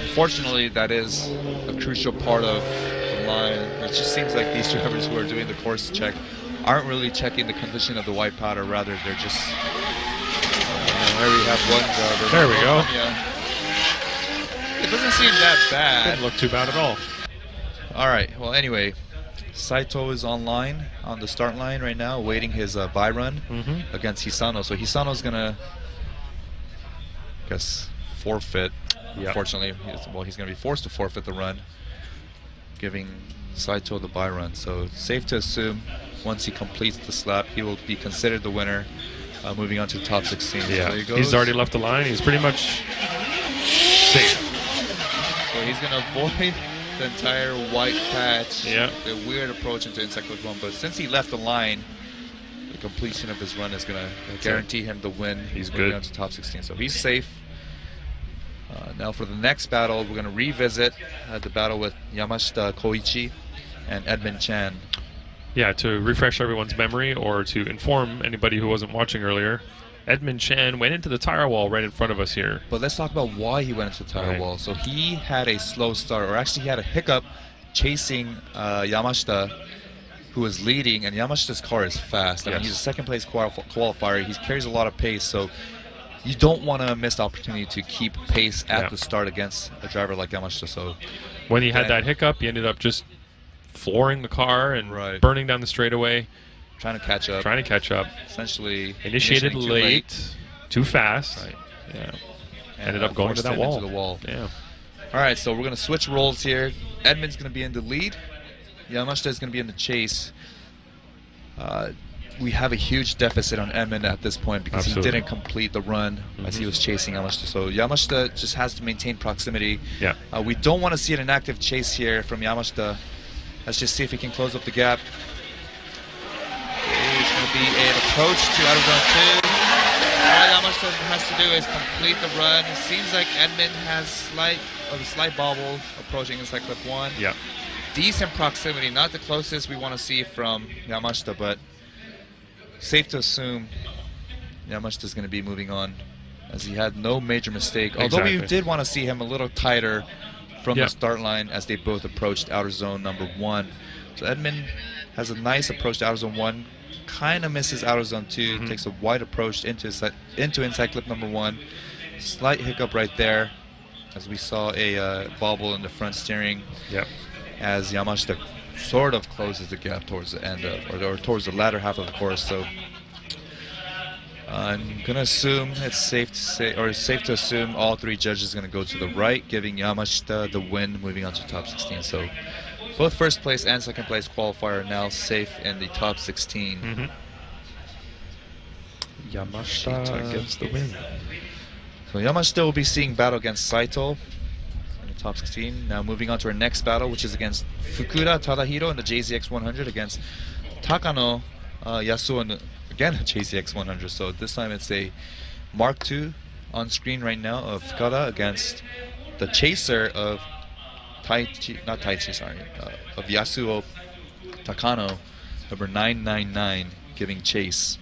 Unfortunately, that is a crucial part of the line. It just seems like these drivers who are doing the course check aren't really checking the condition of the white powder, rather they're just... there we have one driver. There we go. It doesn't seem that bad. Didn't look too bad at all. Alright, well anyway, Saito is online on the start line right now, awaiting his bye run against Hisano. So Hisano's gonna, I guess, forfeit. Unfortunately, he's gonna be forced to forfeit the run, giving Saito the bye run. So it's safe to assume once he completes the lap, he will be considered the winner, moving on to the top 16. Yeah, so there he goes. He's already left the line. He's pretty much safe. So he's gonna avoid the entire white patch, the weird approach into inside clip 1, but since he left the line, the completion of his run is going to guarantee him the win. He's good. On to top 16, so he's safe. Now for the next battle, we're going to revisit the battle with Yamashita Koichi and Edmund Chan. Yeah, to refresh everyone's memory or to inform anybody who wasn't watching earlier, Edmund Chan went into the tire wall right in front of us here. But let's talk about why he went into the tire wall. So he had a slow start, or actually he had a hiccup chasing Yamashita, who was leading, and Yamashita's car is fast. I mean, he's a second place qualifier. He carries a lot of pace, so you don't want to miss the opportunity to keep pace at the start against a driver like Yamashita. So when he had that hiccup, he ended up just flooring the car and burning down the straightaway. Trying to catch up. Essentially initiated late, too fast. Yeah. Ended up going to that wall. Into the wall. Yeah. All right, so we're going to switch roles here. Edmund's going to be in the lead. Yamashita is going to be in the chase. We have a huge deficit on Edmund at this point because he didn't complete the run as he was chasing Yamashita. So Yamashita just has to maintain proximity. Yeah. We don't want to see an active chase here from Yamashita. Let's just see if he can close up the gap. It's going to be an approach to outer zone 2. All Yamashita has to do is complete the run. It seems like Edmund has a slight bobble approaching inside clip 1. Yeah. Decent proximity, not the closest we want to see from Yamashita, but safe to assume Yamashita is going to be moving on as he had no major mistake. Although we did want to see him a little tighter from the start line as they both approached outer zone number 1. So Edmund has a nice approach to outer zone 1, kind of misses outer zone 2, takes a wide approach into inside clip number 1. Slight hiccup right there, as we saw a bobble in the front steering. Yep. As Yamashita sort of closes the gap towards the end of, or towards the latter half of the course. So I'm gonna assume it's safe to say, or it's safe to assume all 3 judges are gonna go to the right, giving Yamashita the win, moving on to top 16. So both first place and second place qualifier are now safe in the top 16. Yamashita gets the win. So Yamashita will be seeing battle against Saito in the top 16. Now moving on to our next battle, which is against Fukuda Tadahiro in the JZX 100 against Takano Yasuo in the, again, JZX 100. So this time it's a Mark II on screen right now of Fukada against the chaser of of Yasuo Takano, number 999, giving chase.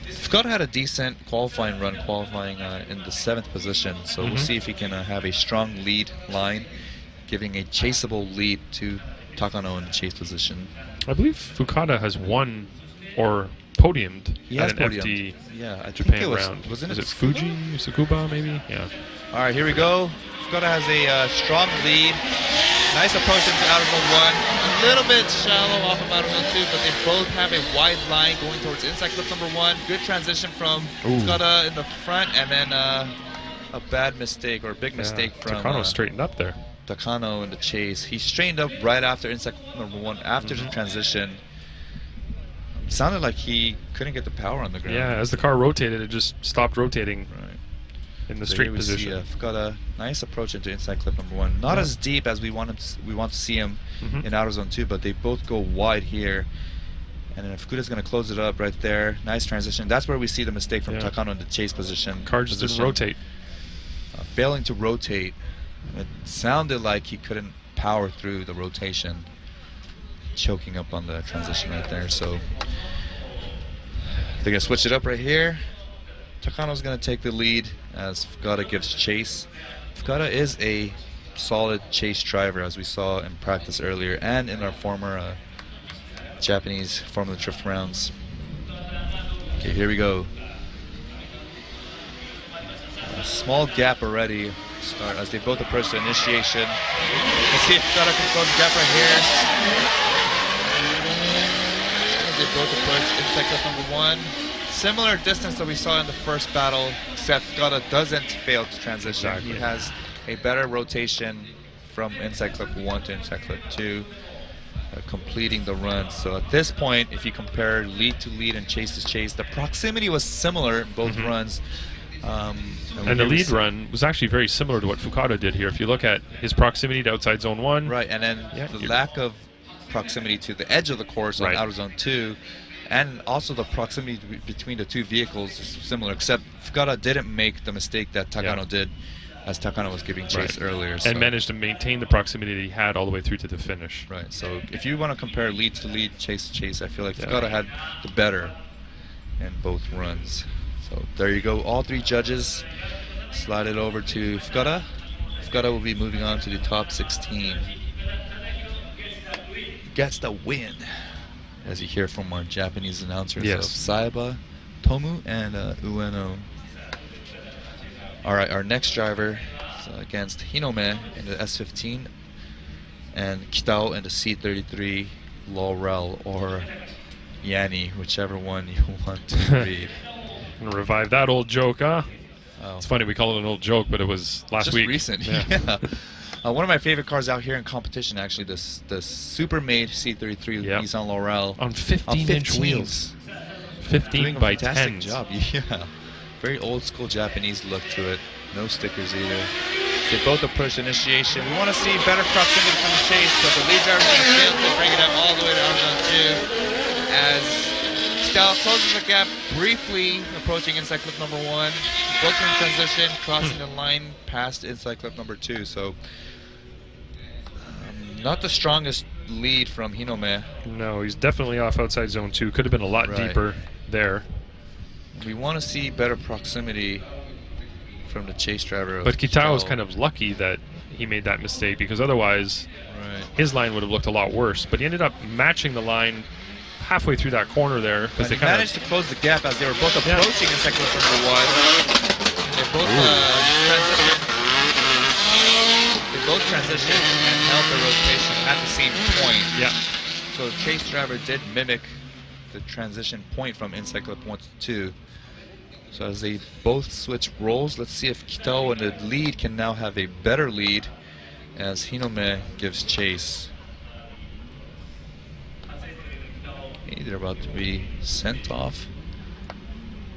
Fukada had a decent qualifying run, qualifying in the 7th position, so we'll see if he can have a strong lead line, giving a chaseable lead to Takano in the chase position. I believe Fukada has won or podiumed at an FD Japan round. Was it Fuji, Tsukuba maybe? Yeah. All right, here we go. Fukada has a strong lead. Nice approach into outer zone 1. A little bit shallow off of outer zone 2, but they both have a wide line going towards inside clip number 1. Good transition from Fukada in the front, and then a bad mistake, or a big mistake from Takano straightened up there. Takano in the chase. He straightened up right after inside clip number 1, after the transition. It sounded like he couldn't get the power on the ground. Yeah, as the car rotated, it just stopped rotating. Right. In the straight position. Got a nice approach into inside clip number 1. Not as deep as we want to see him in outer zone 2, but they both go wide here. And then Fukuda's going to close it up right there. Nice transition. That's where we see the mistake from Takano in the chase position. Car just didn't rotate. Failing to rotate. It sounded like he couldn't power through the rotation, choking up on the transition right there. So they're going to switch it up right here. Takano's going to take the lead as Fukada gives chase. Fukada is a solid chase driver, as we saw in practice earlier and in our former Japanese Formula Drift rounds. Okay, here we go. A small gap already start as they both approach the initiation. Let's see if Fukada can close the gap right here. As they both approach inside clip number 1. Similar distance that we saw in the first battle, except Fukada doesn't fail to transition. Exactly. He has a better rotation from inside clip 1 to inside clip 2, completing the run. So at this point, if you compare lead to lead and chase to chase, the proximity was similar in both runs. And the lead run was actually very similar to what Fukada did here. If you look at his proximity to outside zone 1. Right, and then the lack of proximity to the edge of the course on outer zone 2. And also the proximity between the 2 vehicles is similar, except Fukada didn't make the mistake that Takano did, as Takano was giving chase earlier. And managed to maintain the proximity that he had all the way through to the finish. Right, so if you want to compare lead to lead, chase to chase, I feel like Fukada had the better in both runs. So there you go, all 3 judges slide it over to Fukada. Fukada will be moving on to the top 16. Gets the win, as you hear from our Japanese announcers of Saiba, Tomu, and Ueno. All right, our next driver is against Hinome in the S15 and Kitao in the C33, Laurel or Yanni, whichever one you want to read. I'm gonna revive that old joke, huh? Oh. It's funny we call it an old joke, but it was last week. Just recent, one of my favorite cars out here in competition, actually, the Supermade C33 Nissan Laurel on 15-inch wheels. 15 by 10. Fantastic job, Very old school Japanese look to it. No stickers either. They both approach initiation. We want to see better proximity from the chase, but the lead driver is going to fail to bring it up all the way to zone 2 as Stal closes the gap briefly, approaching inside clip number 1. Both in transition, crossing the line past inside clip number 2. So not the strongest lead from Hinome. No, he's definitely off outside zone 2. Could have been a lot deeper there. We want to see better proximity from the chase driver. But Kitao was kind of lucky that he made that mistake, because otherwise his line would have looked a lot worse. But he ended up matching the line halfway through that corner there, because they managed to close the gap as they were both approaching in second lap number 1. They both transitioned and held the rotation at the same point. Yeah. So the chase driver did mimic the transition point from inside clip 1 to 2. So as they both switch roles, let's see if Kitao in the lead can now have a better lead as Hinome gives chase. They're about to be sent off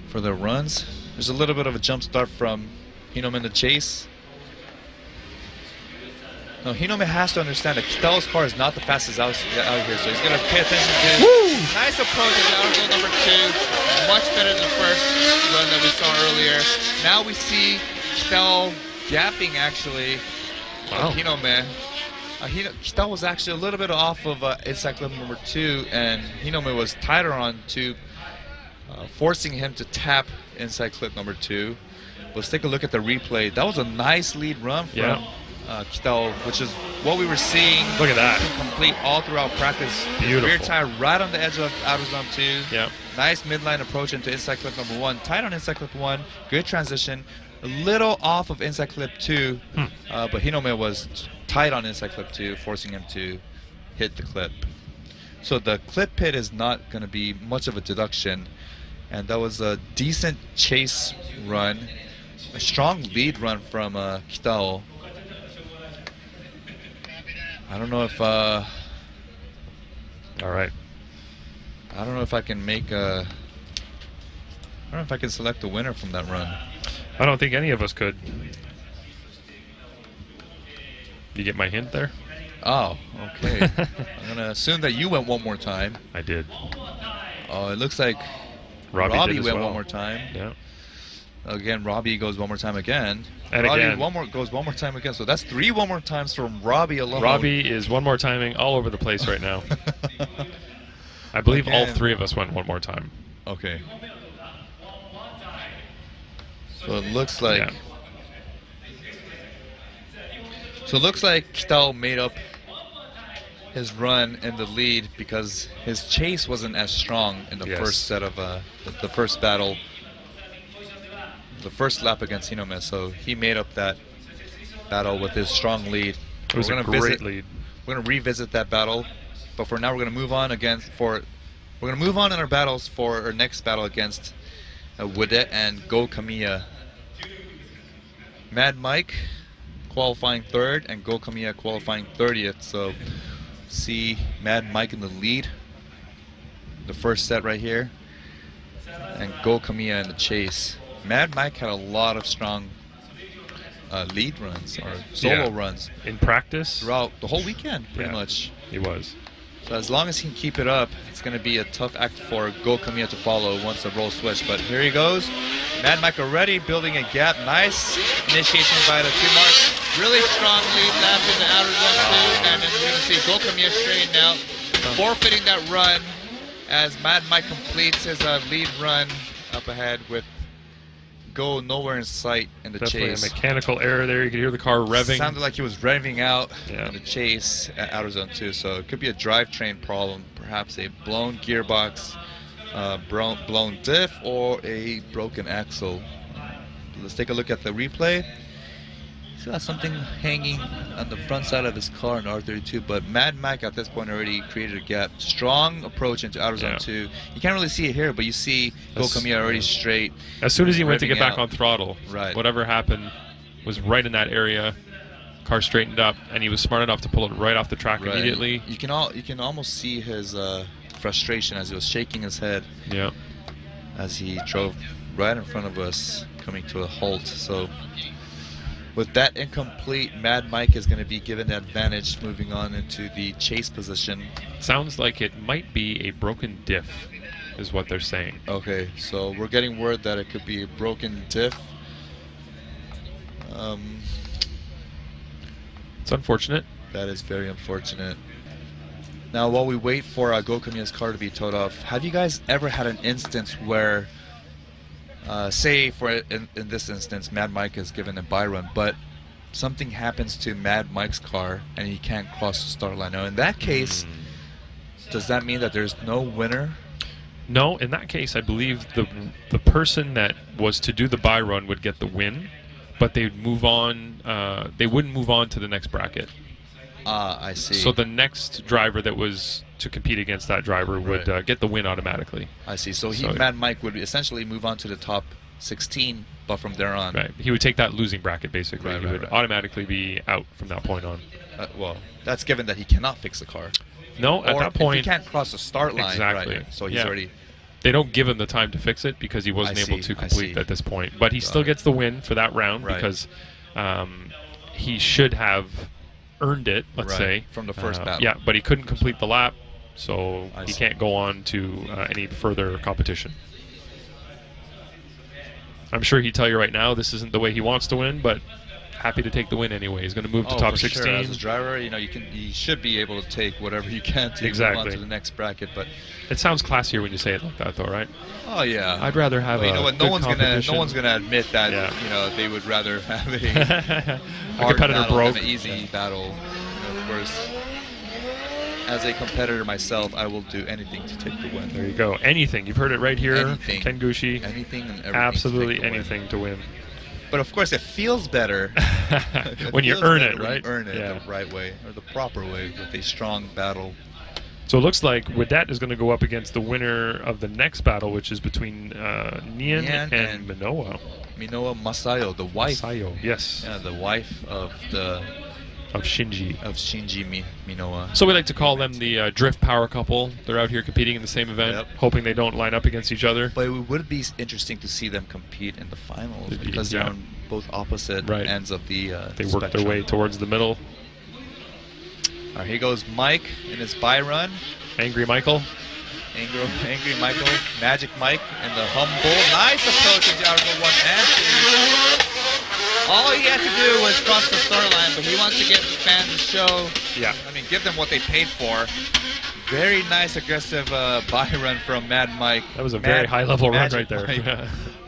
for their runs. There's a little bit of a jump start from Hinome in the chase. Now Hinome has to understand that Kitao's car is not the fastest out here, so he's going to pay attention to. Nice approach in outer zone number 2. Much better than the first run that we saw earlier. Now we see Kitao gapping actually. Wow. Hinome. Kitao was actually a little bit off of inside clip number 2, and Hinome was tighter on 2, forcing him to tap inside clip number 2. Let's take a look at the replay. That was a nice lead run from Kitao, which is what we were seeing. Look at that. Complete all throughout practice. Beautiful. Rear tire right on the edge of outer zone 2. Yeah. Nice midline approach into inside clip number 1. Tight on inside clip 1. Good transition. A little off of inside clip 2, but Hinome was tight on inside clip 2, forcing him to hit the clip. So the clip hit is not going to be much of a deduction, and that was a decent chase run, a strong lead run from Kitao. I don't know if all right. I don't know if I can make a. I don't know if I can select a winner from that run. I don't think any of us could. You get my hint there? Oh, okay. I'm going to assume that you went one more time. I did. Oh, it looks like Robbie went one more time. Yeah. Again, Robbie goes one more time again. And Robbie again, goes one more time again. So that's 3 one more times from Robbie alone. Robbie is one more timing all over the place right now. I believe all 3 of us went one more time. Okay. So it looks like. Yeah. So it looks like Kitao made up his run in the lead because his chase wasn't as strong in the first set of the first battle, the first lap against Hinome. So he made up that battle with his strong lead. It was a great lead. We're going to revisit that battle, but for now we're going to move on we're going to move on in our battles for our next battle against Woodet and Go Kamiya. Mad Mike qualifying 3rd and Go Kamiya qualifying 30th. So see Mad Mike in the lead, the first set right here, and Go Kamiya in the chase. Mad Mike had a lot of strong lead runs or solo runs in practice throughout the whole weekend, pretty much. He was. So as long as he can keep it up, it's going to be a tough act for Go Kamiya to follow once the role switch. But here he goes. Mad Mike already building a gap. Nice initiation by the 2 mark. Really strong lead lap in the outer zone 2. And then we're going to see Go Kamiya straighten out, forfeiting that run as Mad Mike completes his lead run up ahead with Go nowhere in sight in the chase. A mechanical error there. You could hear the car revving. Sounded like he was revving out in the chase at outer zone 2. So it could be a drivetrain problem, perhaps a blown gearbox, blown diff, or a broken axle. Let's take a look at the replay. He's got something hanging on the front side of his car in R32, but Mad Mike at this point already created a gap. Strong approach into outer zone 2. You can't really see it here, but you see Go Kamiya already straight. As soon as he went to get back on throttle, right, whatever happened was right in that area. Car straightened up, and he was smart enough to pull it right off the track immediately. You can almost see his frustration as he was shaking his head. Yeah. As he drove right in front of us, coming to a halt. So with that incomplete, Mad Mike is going to be given the advantage moving on into the chase position. Sounds like it might be a broken diff, is what they're saying. Okay, so we're getting word that it could be a broken diff. It's unfortunate. That is very unfortunate. Now, while we wait for Go Kamiya's car to be towed off, have you guys ever had an instance where say in this instance, Mad Mike is given a bye run, but something happens to Mad Mike's car and he can't cross the start line. Now, in that case, does that mean that there's no winner? No, in that case, I believe the person that was to do the bye run would get the win, but they'd move on. They wouldn't move on to the next bracket. I see. So the next driver that was to compete against that driver would get the win automatically. I see. So Mad Mike would essentially move on to the top 16, but from there on, right, he would take that losing bracket basically. He would automatically be out from that point on. Well, that's given that he cannot fix the car. No, at that point if he can't cross the start line. Exactly. Right, so he's already. They don't give him the time to fix it because he wasn't able to complete at this point. But he still gets the win for that round because he should have earned it, let's say. From the first battle. Yeah, but he couldn't complete the lap, so he can't go on to any further competition. I'm sure he'd tell you right now this isn't the way he wants to win, but happy to take the win anyway. He's going to move to top 16. Sure. As a driver, you should be able to take whatever you can to move on to the next bracket. But it sounds classier when you say it like that, though, right? Oh yeah. I'd rather have no one's gonna admit that. Yeah. They would rather have a hard competitor battle broke than an easy battle. Of course, as a competitor myself, I will do anything to take the win. There you go. Anything. You've heard it right here. Anything. Ken Gushi. Anything and everything. Absolutely anything to win. But of course, it feels better when you earn it, right? You earn it the right way or the proper way with a strong battle. So it looks like Widette is going to go up against the winner of the next battle, which is between Nyan and Minowa. Minowa Masayo, the wife. Masayo, yes. Yeah, the wife of Shinji. Minowa. So we like to call them the drift power couple. They're out here competing in the same event, hoping they don't line up against each other. But it would be interesting to see them compete in the finals because they're on both opposite ends of the They work their way towards the middle. All right, here goes Mike in his bye run. Angry Michael. Angry Michael. Magic Mike and the humble. Nice approach into Article 1 and 2. All he had to do was cross the start line, but he wants to get the fans a show. Yeah. I mean, give them what they paid for. Very nice, aggressive bye run from Mad Mike. That was a very high-level run right there.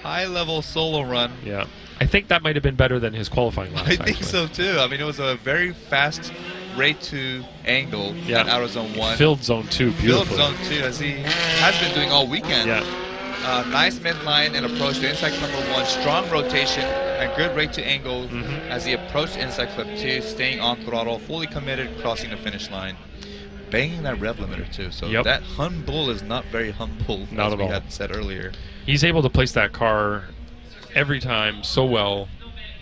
High-level solo run. Yeah. I think that might have been better than his qualifying lap. I think so, too. I mean, it was a very fast rate to angle out of zone 1. Filled zone 2 beautifully. Filled zone 2, as he has been doing all weekend. Yeah. Nice midline and approach to inside clip number 1. Strong rotation and good rate to angle as he approached inside clip 2, staying on throttle, fully committed, crossing the finish line. Banging that rev limiter, too. So that humble is not very humble, not as we had said earlier. He's able to place that car every time so well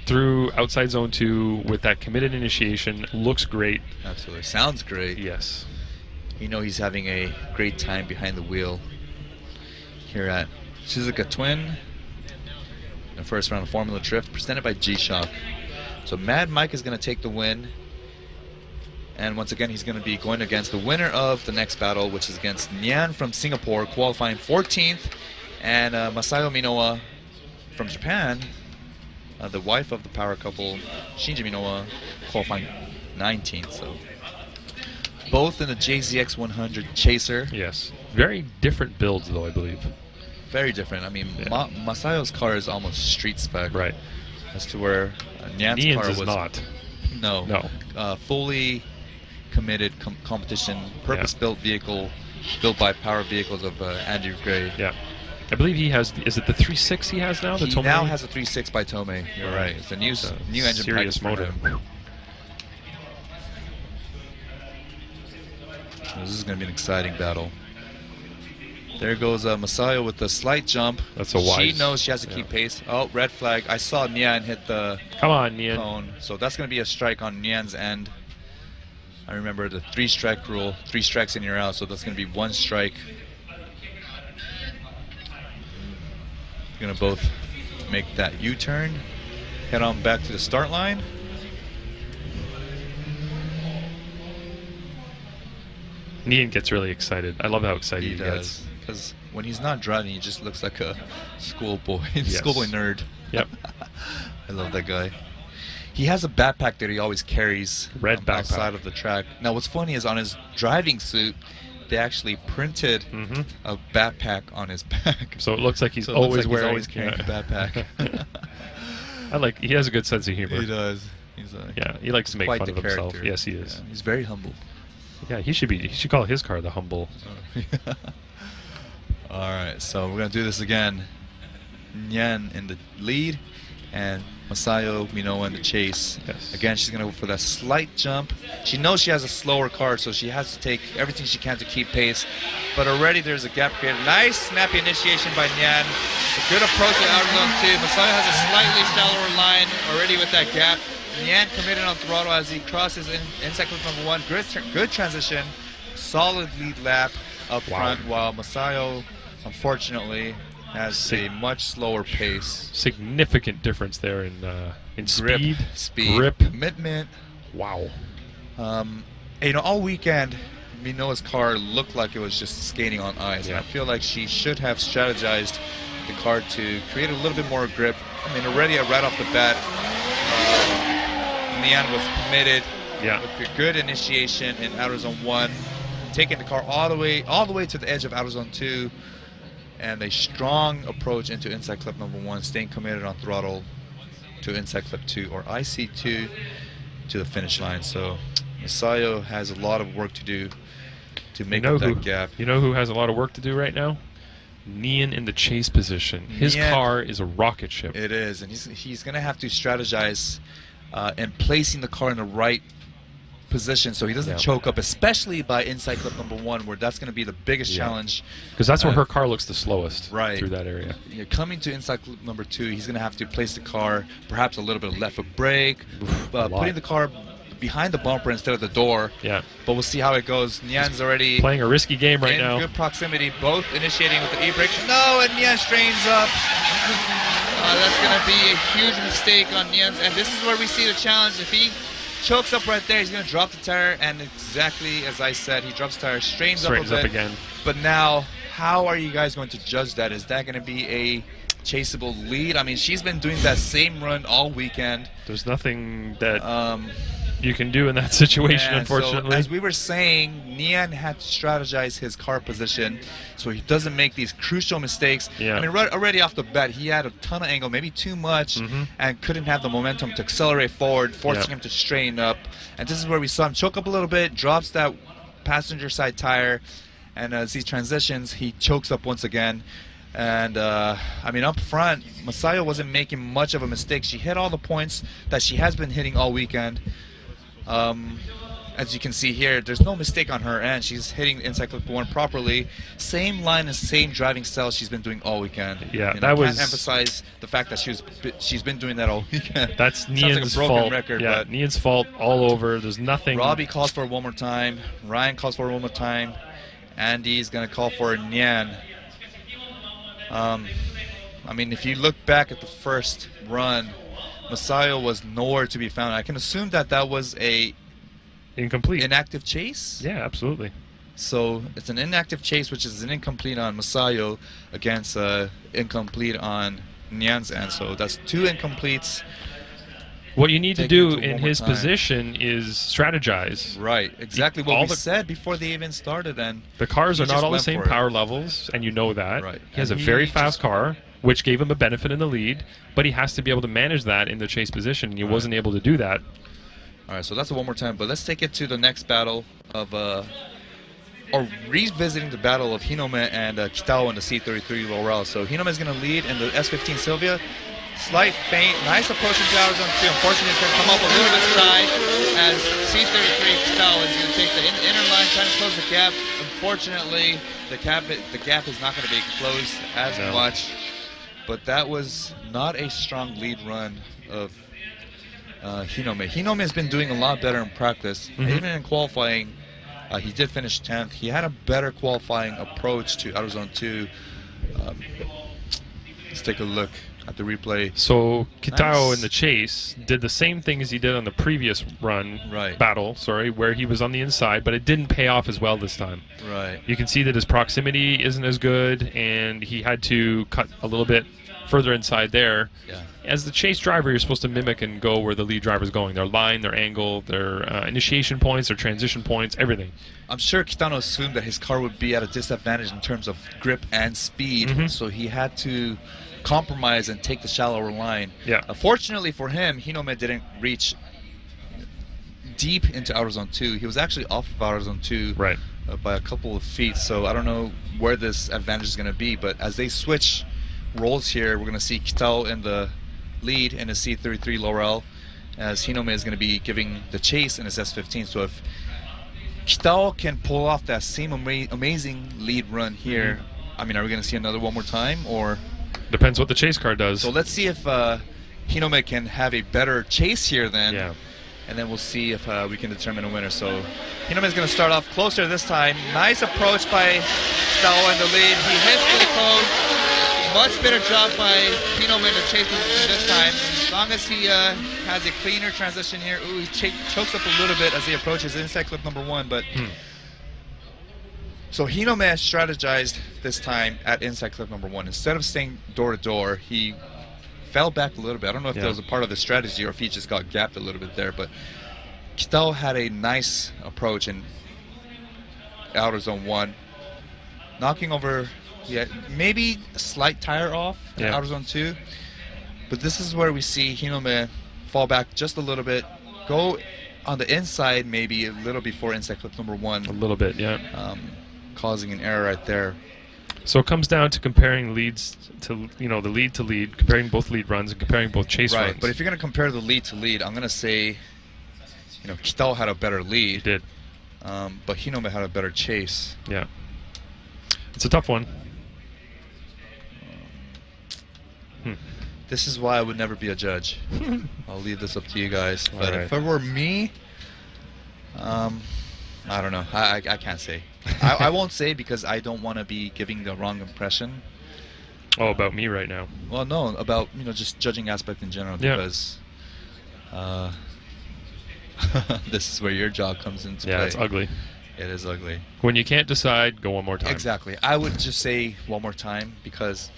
through outside zone 2 with that committed initiation. Looks great. Absolutely. Sounds great. Yes. He's having a great time behind the wheel here at Suzuka Twin. The first round of Formula Drift presented by G-Shock. So Mad Mike is going to take the win. And once again, he's going to be going against the winner of the next battle, which is against Nyan from Singapore, qualifying 14th. And Masayo Minowa from Japan, the wife of the power couple, Shinji Minowa, qualifying 19th. So both in the JZX 100 Chaser. Yes. Very different builds, though, I believe. Very different. I mean, Masayo's car is almost street spec. Right. As to where Nyan's car was not. No. Fully committed competition, purpose-built vehicle built by Power Vehicles of Andrew Gray. Yeah. I believe he has, is it the 3.6 he has now? He now has a 3.6 by Tomei. You're right. It's a new engine serious motor. This is going to be an exciting battle. There goes Masayo with the slight jump. That's a wise. She knows she has to keep pace. Oh, red flag. I saw Nyan hit the cone. So that's going to be a strike on Nyan's end. I remember the 3-strike rule. 3 strikes and you're out. So that's going to be 1 strike. Going to both make that U-turn. Head on back to the start line. Nyan gets really excited. I love how excited he gets. Because when he's not driving, he just looks like a schoolboy, yes. schoolboy nerd. Yep. I love that guy. He has a backpack that he always carries red backpack outside of the track. Now, what's funny is on his driving suit, they actually printed a backpack on his back. So it looks like he's so always he's wearing. always carrying a backpack. He has a good sense of humor. He does. He likes to make quite fun the of himself. character. Yes, he is. Yeah, he's very humble. Yeah, he should call his car the Humble. All right, so we're gonna do this again. Nyan in the lead, and Masayo Minoa in the chase. Yes. Again, she's gonna go for that slight jump. She knows she has a slower car, so she has to take everything she can to keep pace. But already there's a gap created. Nice snappy initiation by Nyan. A good approach to outer zone 2. Masayo has a slightly shallower line already with that gap. Nyan committed on throttle as he crosses inside clip number 1. Good transition. Solid lead lap up front, while Masayo, unfortunately, has a much slower pace. Significant difference there in Speed, grip, commitment. Wow. All weekend, Minoa's car looked like it was just skating on ice. Yeah. And I feel like she should have strategized the car to create a little bit more grip. I mean, already right off the bat, Nyan was committed. Yeah. With a good initiation in outer zone 1, taking the car all the way to the edge of outer zone 2. And a strong approach into inside clip number 1, staying committed on throttle to inside clip 2 or IC2 to the finish line. So Masayo has a lot of work to do to make up that gap. You know who has a lot of work to do right now? Nyan in the chase position. His car is a rocket ship. It is, and he's going to have to strategize in placing the car in the right position so he doesn't choke up, especially by inside clip number 1, where that's going to be the biggest challenge. Because that's where her car looks the slowest right through that area. Coming to inside clip number 2, he's going to have to place the car, perhaps a little bit of left foot brake, putting the car behind the bumper instead of the door. Yeah. But we'll see how it goes. Nyan's already playing a risky game right now. In good proximity, both initiating with the e-brake. No, and Nyan strains up. That's going to be a huge mistake on Nyan's, and this is where we see the challenge. If he chokes up right there, he's going to drop the tire, and exactly as I said, he drops the tire, straightens up a bit. Again. But now, how are you guys going to judge that? Is that going to be a chaseable lead? I mean, she's been doing that same run all weekend. There's nothing that you can do in that situation, unfortunately. So, as we were saying, Nyan had to strategize his car position so he doesn't make these crucial mistakes. Yeah. I mean, already off the bat, he had a ton of angle, maybe too much, and couldn't have the momentum to accelerate forward, forcing him to straighten up. And this is where we saw him choke up a little bit, drops that passenger side tire, and as he transitions, he chokes up once again. And, I mean, up front, Masayo wasn't making much of a mistake. She hit all the points that she has been hitting all weekend. As you can see here, there's no mistake on her end. She's hitting inside clip 1 properly. Same line and same driving style she's been doing all weekend. Yeah, and I can't emphasize the fact that she's been doing that all weekend. That's Nyan's like a broken fault. record, yeah, but Nyan's fault all over. There's nothing. Robbie calls for it one more time. Ryan calls for it one more time. Andy's gonna call for Nyan. I mean, if you look back at the first run, Masayo was nowhere to be found. I can assume that that was a inactive chase. Yeah, absolutely. So it's an inactive chase, which is an incomplete on Masayo against incomplete on Nyan's end. So that's 2 incompletes. What you need to do in his position is strategize. Right, exactly what we said before they even started. And the cars are not all the same power levels, and you know that. Right. He has a very fast car, which gave him a benefit in the lead, but he has to be able to manage that in the chase position, and he wasn't able to do that. All right, so that's a one more time, but let's take it to the next battle of, or revisiting the battle of Hinome and Kitao in the C33 Laurel. So Hinome is going to lead in the S15 Sylvia. Slight feint, nice approach into outer zone 2. Unfortunately, it's going to come up a little bit shy as C33 Kitao is going to take the inner line, trying to close the gap. Unfortunately, the gap is not going to be closed as much. But that was not a strong lead run of Hinome. Hinome has been doing a lot better in practice. Even in qualifying, he did finish 10th. He had a better qualifying approach to outer zone 2. Let's take a look at the replay. So Kitao in the chase did the same thing as he did on the previous run, where he was on the inside, but it didn't pay off as well this time. Right. You can see that his proximity isn't as good, and he had to cut a little bit further inside there. Yeah. As the chase driver, you're supposed to mimic and go where the lead driver's going. Their line, their angle, their initiation points, their transition points, everything. I'm sure Kitano assumed that his car would be at a disadvantage in terms of grip and speed, so he had to compromise and take the shallower line. Yeah. Fortunately for him, Hinome didn't reach deep into outer zone 2. He was actually off of outer zone 2 Right. By a couple of feet, so I don't know where this advantage is going to be, but as they switch roles here, we're going to see Kitao in the lead in his C33 Laurel, as Hinome is going to be giving the chase in his S15. So if Kitao can pull off that same amazing lead run here, I mean, are we going to see another one more time, or? Depends what the chase car does. So let's see if Hinome can have a better chase here then. Yeah. And then we'll see if we can determine a winner. So Hinome is going to start off closer this time. Nice approach by Kitao in the lead. He hits the code. Much better job by Hinome in the chase position this time. As long as he has a cleaner transition here. Ooh, he chokes up a little bit as he approaches inside clip number 1. But so Hinome strategized this time at inside clip number 1. Instead of staying door to door, he fell back a little bit. I don't know if that was a part of the strategy or if he just got gapped a little bit there, but Kitao had a nice approach in outer zone 1, knocking over, maybe a slight tire off in outer zone 2, but this is where we see Hinome fall back just a little bit, go on the inside maybe a little before inside clip number 1. A little bit, yeah. Causing an error right there. So it comes down to comparing leads to, the lead to lead, comparing both lead runs and comparing both chase runs. Right, but if you're going to compare the lead to lead, I'm going to say, Kitao had a better lead. He did. But Hinome had a better chase. Yeah. It's a tough one. This is why I would never be a judge. I'll leave this up to you guys. But right. if it were me, I don't know. I can't say. I won't say because I don't want to be giving the wrong impression. Oh, about me right now? Well, no, about just judging aspect in general, because this is where your job comes into play. Yeah, it's ugly. It is ugly. When you can't decide, go one more time. Exactly. I would just say one more time because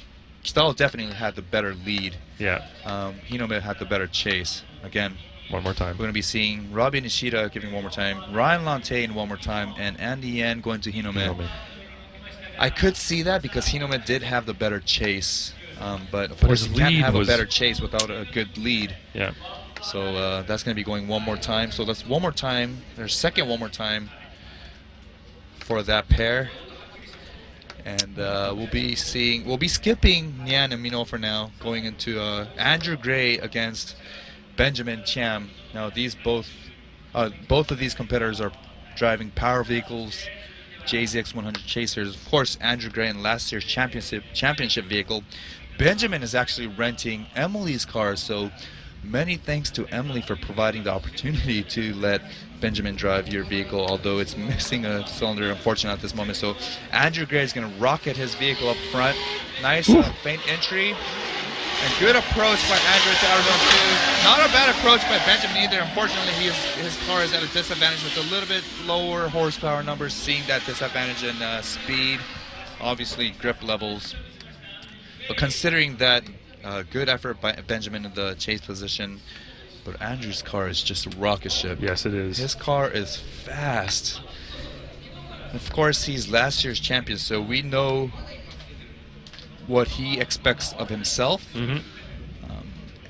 Kitao definitely had the better lead. Yeah. Hinome had the better chase. Again, one more time. we're going to be seeing Robbie Nishida giving one more time, Ryan Lantain one more time, and Andy Yen going to Hinome. I could see that because Hinome did have the better chase, but of course you can't have a better chase without a good lead. Yeah. So that's going to be going one more time. So that's one more time. There's second one more time for that pair. And we'll be skipping Nyan and Mino for now, going into Andrew Gray against Benjamin Chiam. Now both of these competitors are driving power vehicles, JZX 100 Chasers. Of course, Andrew Gray in last year's championship vehicle. Benjamin is actually renting Emily's car, so many thanks to Emily for providing the opportunity to let Benjamin drive your vehicle, although it's missing a cylinder, unfortunately, at this moment. So Andrew Gray is going to rocket his vehicle up front. Nice feint entry. And good approach by Andrew to outer zone 2. Not a bad approach by Benjamin either. Unfortunately, his car is at a disadvantage with a little bit lower horsepower numbers, seeing that disadvantage in speed, obviously grip levels. But considering that, good effort by Benjamin in the chase position. But Andrew's car is just a rocket ship. Yes, it is. His car is fast. Of course, he's last year's champion, so we know what he expects of himself.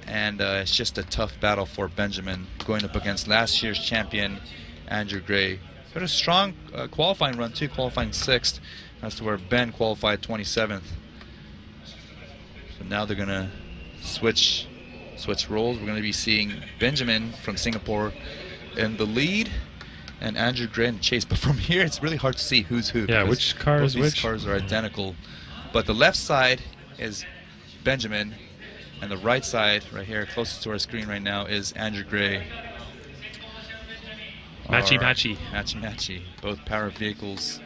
And it's just a tough battle for Benjamin going up against last year's champion, Andrew Gray. But a strong qualifying run too, qualifying 6th. That's to where Ben qualified 27th. So now they're going to switch roles. We're going to be seeing Benjamin from Singapore in the lead and Andrew Gray in the chase. But from here, it's really hard to see who's who. Yeah, which car is which? These cars are identical. But the left side is Benjamin, and the right side, right here, closest to our screen right now, is Andrew Gray. Matchy. Both power vehicles,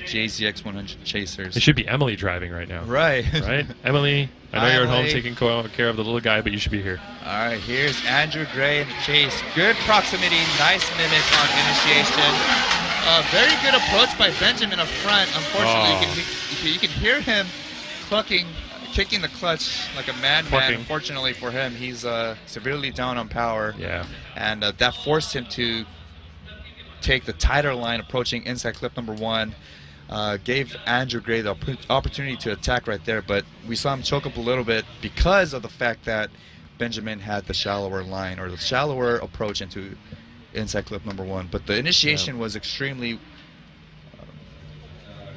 JZX 100 Chasers. It should be Emily driving right now. Right. Right? Emily, I know you're at home taking care of the little guy, but you should be here. All right, here's Andrew Gray in the chase. Good proximity, nice mimic on initiation. Very good approach by Benjamin up front. Unfortunately, you can hear him clucking kicking the clutch like a madman. Unfortunately for him, he's severely down on power. Yeah. And that forced him to take the tighter line approaching inside clip number 1. Gave Andrew Gray the opportunity to attack right there, but we saw him choke up a little bit because of the fact that Benjamin had the shallower line or the shallower approach into inside clip number 1. But the initiation was extremely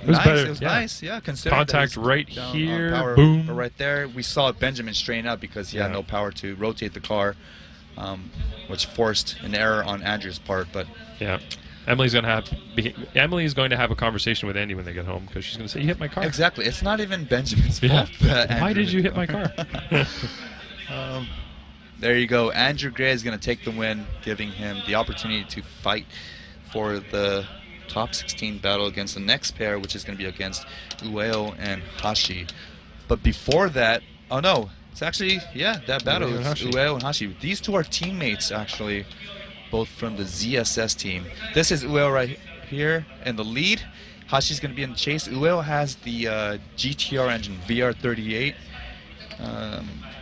it was nice. better. It was nice, yeah. Considering contact right here, power, boom. but right there, we saw Benjamin strain up because he had no power to rotate the car, which forced an error on Andrew's part. But yeah. Emily's going to have a conversation with Andy when they get home because she's going to say, "You hit my car." Exactly. It's not even Benjamin's fault. Why did you hit my car? There you go. Andrew Gray is going to take the win, giving him the opportunity to fight for the top 16 battle against the next pair, which is going to be against Ueo and Hoshi. But before that, oh no, it's actually, that battle is Ueo and Hoshi. These two are teammates, actually, both from the ZSS team. This is Ueo right here in the lead. Hashi's going to be in the chase. Ueo has the GTR engine, VR38,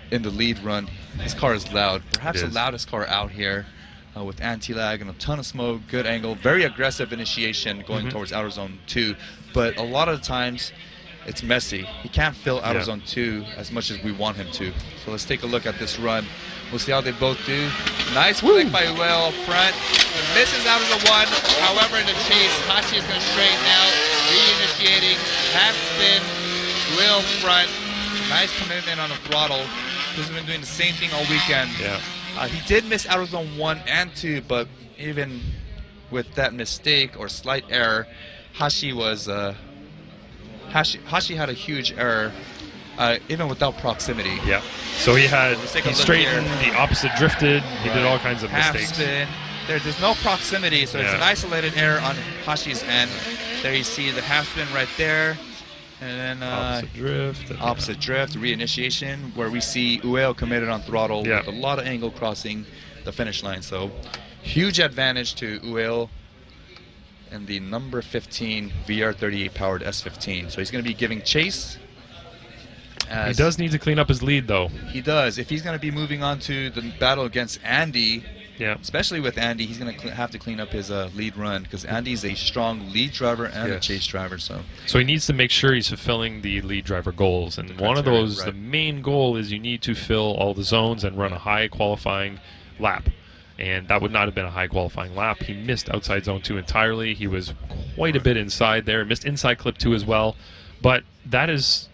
in the lead run. This car is loud, perhaps the loudest car out here, with anti-lag and a ton of smoke, good angle, very aggressive initiation going towards outer zone 2. But a lot of the times, it's messy. He can't fill outer zone 2 as much as we want him to. So let's take a look at this run. We'll see how they both do. Nice flick by Ueo up front. Misses out of the 1. However, in the chase, Hashi is going to straighten out, reinitiating, half spin, Ueo front. Nice commitment on the throttle. He's been doing the same thing all weekend. Yeah. He did miss outer zone 1 and 2, but even with that mistake or slight error, Hashi was Hashi had a huge error, even without proximity. Yeah. So he straightened, the opposite drifted, he did all kinds of mistakes. Spin. There's no proximity, so it's an isolated error on Hashi's end. There you see the half spin right there. And then opposite drift, reinitiation, where we see Ueo committed on throttle with a lot of angle crossing the finish line. So huge advantage to Ueo and the number 15 VR38 powered S15. So he's going to be giving chase. He does need to clean up his lead, though. He does. If he's going to be moving on to the battle against Andy, especially with Andy, he's going to have to clean up his lead run because Andy's a strong lead driver and a chase driver. So he needs to make sure he's fulfilling the lead driver goals. And one of those, the main goal is you need to fill all the zones and run a high qualifying lap. And that would not have been a high qualifying lap. He missed outside zone 2 entirely. He was quite a bit inside there. Missed inside clip 2 as well. But that is,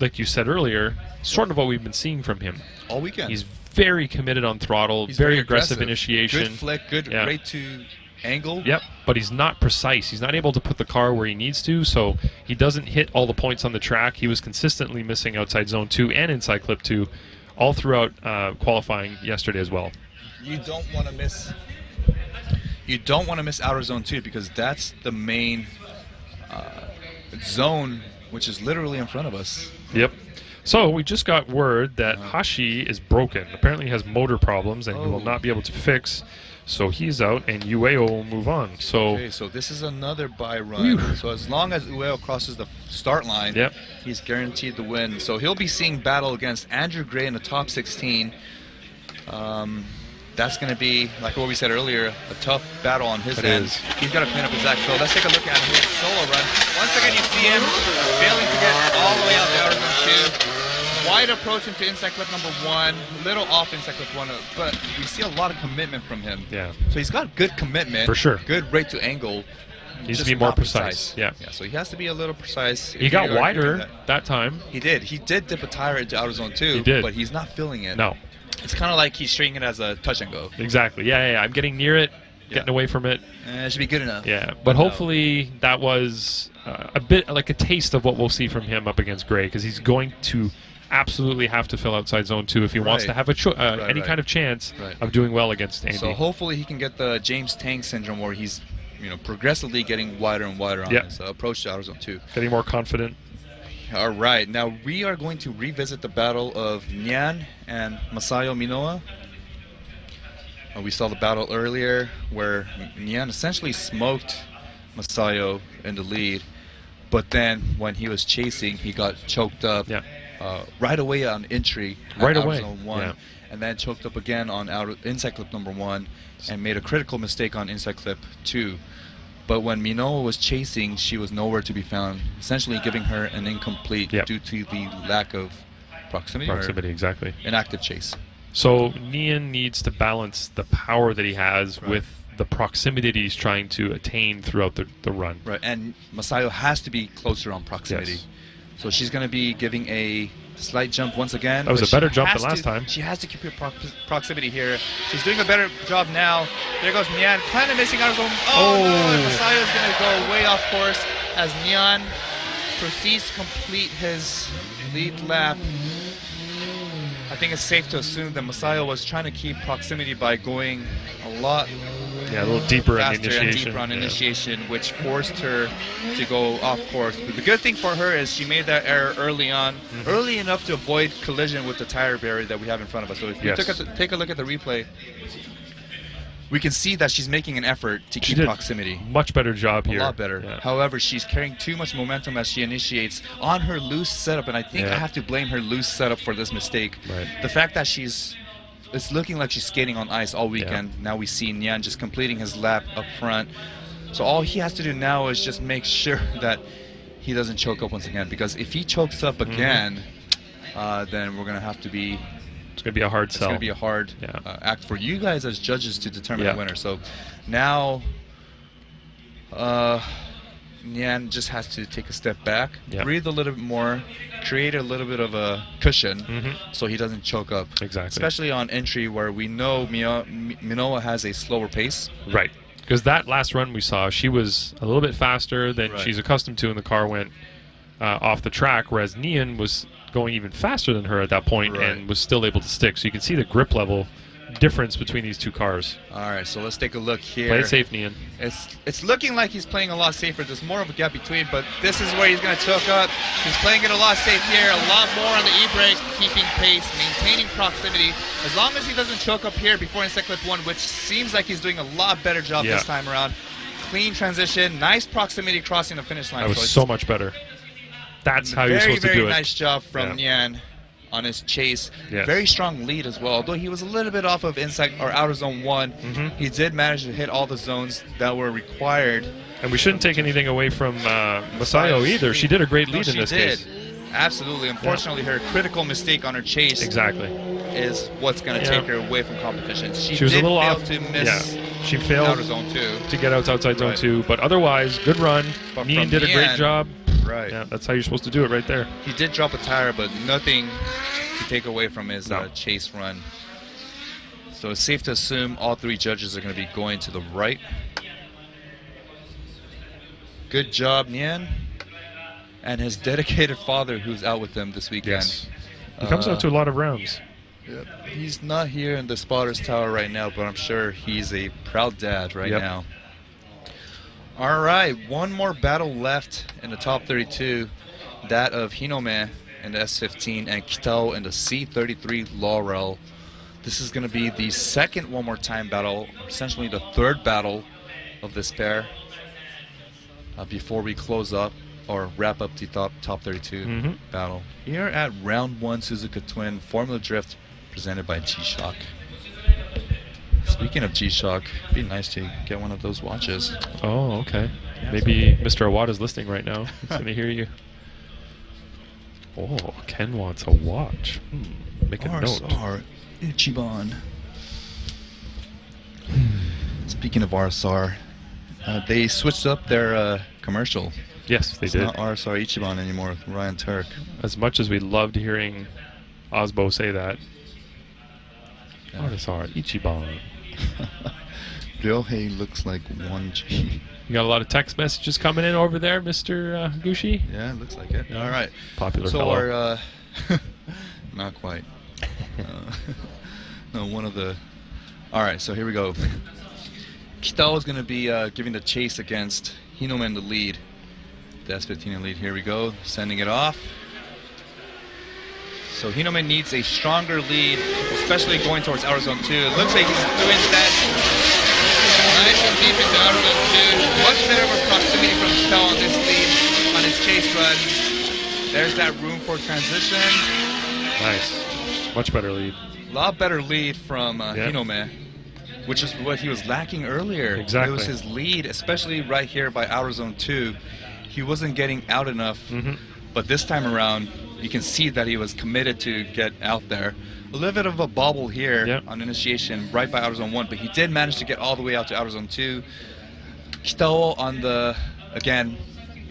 like you said earlier, sort of what we've been seeing from him all weekend. He's very committed on throttle, very aggressive initiation. Good flick, good rate to angle. Yep, but he's not precise. He's not able to put the car where he needs to, so he doesn't hit all the points on the track. He was consistently missing outside zone 2 and inside clip 2 all throughout qualifying yesterday as well. You don't want to miss. You don't want to miss outer zone 2 because that's the main zone, which is literally in front of us. Yep. So we just got word that Hashi is broken. Apparently he has motor problems and he will not be able to fix. So he's out and Ueo will move on. So so this is another bye run. Whew. So as long as Ueo crosses the start line, he's guaranteed the win. So he'll be seeing battle against Andrew Gray in the top 16. That's going to be, like what we said earlier, a tough battle on his end. He's got to clean up his act. So let's take a look at his solo run. Once again, you see him failing to get all the way out to outer zone 2. Wide approach into inside clip number 1, little off inside clip 1, but we see a lot of commitment from him. Yeah. So he's got good commitment. For sure. Good rate to angle. Needs to be more precise. Yeah. So he has to be a little precise. He got wider that time. He did. He did dip a tire into outer zone 2, but he's not feeling it. No. It's kind of like he's treating it as a touch and go. Exactly. Yeah. I'm getting near it, getting away from it. It should be good enough. Yeah. But hopefully that was a bit like a taste of what we'll see from him up against Gray, because he's going to absolutely have to fill outside zone 2 if he wants to have a any kind of chance of doing well against Andy. So hopefully he can get the James Tang syndrome, where he's progressively getting wider and wider on his approach to outer zone 2. Getting more confident. All right, now we are going to revisit the battle of Nyan and Masayo Minoa. We saw the battle earlier where Nyan essentially smoked Masayo in the lead, but then when he was chasing, he got choked up right away on entry. Right away. Zone 1, yeah. And then choked up again on inside clip number 1 and made a critical mistake on inside clip 2. But when Minowa was chasing, she was nowhere to be found, essentially giving her an incomplete due to the lack of proximity. Proximity, exactly. An active chase. So Nyan needs to balance the power that he has with the proximity that he's trying to attain throughout the run. Right, and Masayo has to be closer on proximity. Yes. So she's going to be giving a slight jump once again. That was a better jump than last time. She has to keep her proximity here. She's doing a better job now. There goes Nyan, kind of missing out his own. Oh, no, and Masayo's going to go way off course as Nyan proceeds to complete his lead lap. I think it's safe to assume that Masayo was trying to keep proximity by going a lot a little deeper faster on initiation. And deeper on initiation, which forced her to go off course. But the good thing for her is she made that error early on, early enough to avoid collision with the tire barrier that we have in front of us. So if you take a look at the replay, we can see that she's making an effort to keep proximity. Much better job here. A lot better. Yeah. However, she's carrying too much momentum as she initiates on her loose setup, and I think I have to blame her loose setup for this mistake. Right. The fact that it's looking like she's skating on ice all weekend. Yeah. Now we see Nyan just completing his lap up front. So all he has to do now is just make sure that he doesn't choke up once again, because if he chokes up again, then we're going to have to be... It's going to be a hard sell. It's going to be a hard act for you guys as judges to determine the winner. So now Nyan just has to take a step back, breathe a little bit more, create a little bit of a cushion so he doesn't choke up. Exactly. Especially on entry where we know Minowa has a slower pace. Right. Because that last run we saw, she was a little bit faster than she's accustomed to, and the car went off the track, whereas Nyan was going even faster than her at that point and was still able to stick. So you can see the grip level difference between these two cars. All right, so let's take a look here. Play it safe, Nyan. It's looking like he's playing a lot safer. There's more of a gap between, but this is where he's going to choke up. He's playing it a lot safe here, a lot more on the e-brake, keeping pace, maintaining proximity. As long as he doesn't choke up here before inside clip 1, which seems like he's doing a lot better job this time around. Clean transition, nice proximity crossing the finish line. That was so much better. That's how you're supposed to do it. Very nice job from Nyan on his chase. Very strong lead as well. Although he was a little bit off of inside or outer zone 1, he did manage to hit all the zones that were required. And we shouldn't take anything away from Masayo either. She did a great lead in this case. Absolutely. Unfortunately, her critical mistake on her chase is what's going to take her away from competition. She was a little off to miss. She failed outer zone 2 to get outside zone 2, but otherwise, good run. Nyan did a great job. Right. Yeah, that's how you're supposed to do it right there. He did drop a tire, but nothing to take away from his chase run. So it's safe to assume all 3 judges are going to be going to the right. Good job, Nyan. And his dedicated father, who's out with him this weekend. Yes. He comes out to a lot of rounds. Yep. He's not here in the spotter's tower right now, but I'm sure he's a proud dad right now. All right, one more battle left in the top 32, that of Hinome in the S15 and Kitao in the C33 Laurel. This is going to be the second one more time battle, essentially the third battle of this pair before we close up or wrap up the top 32 battle. Here at round 1 Suzuka Twin Formula Drift presented by G-Shock. Speaking of G-Shock, it'd be nice to get one of those watches. Oh, okay. Maybe Mr. Awada's listening right now. He's going to hear you. Oh, Ken wants a watch. Make a note. Ichiban. Speaking of RSR, they switched up their commercial. Yes, they did. It's not RSR Ichiban anymore with Ryan Turk. As much as we loved hearing Osbo say that, RSR Ichiban. Ryohei looks like 1G. You got a lot of text messages coming in over there, Mr. Gushi? Yeah, it looks like it. All right. Popular so fellow. Our, not quite. No, one of the... All right, so here we go. Kitao is going to be giving the chase against Hinome in the lead. The S15 in the lead. Here we go, sending it off. So Hinome needs a stronger lead, especially going towards outer zone 2. It looks like he's doing that nice and deep into outer zone 2. Much better of a proximity from Kitao on this lead, on his chase run. There's that room for transition. Nice. Much better lead. A lot better lead from Hinome, which is what he was lacking earlier. Exactly. It was his lead, especially right here by outer zone 2. He wasn't getting out enough, but this time around, you can see that he was committed to get out there. A little bit of a bobble here on initiation right by outer zone 1, but he did manage to get all the way out to outer zone 2. Kitao on the, again,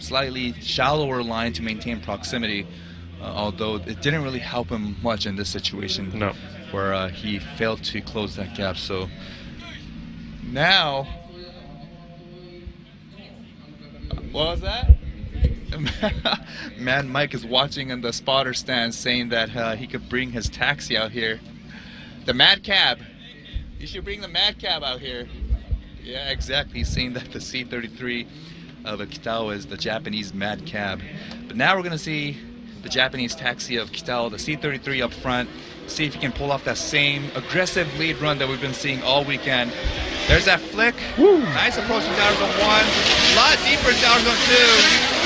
slightly shallower line to maintain proximity, although it didn't really help him much in this situation where he failed to close that gap. So now, what was that? Man, Mike is watching in the spotter stand saying that he could bring his taxi out here. The Mad Cab. You should bring the Mad Cab out here. Yeah, exactly. He's saying that the C33 of Kitao is the Japanese Mad Cab. But now we're going to see the Japanese taxi of Kitao, the C33 up front. See if he can pull off that same aggressive lead run that we've been seeing all weekend. There's that flick. Woo. Nice approach from outer zone 1. A lot deeper in outer zone 2.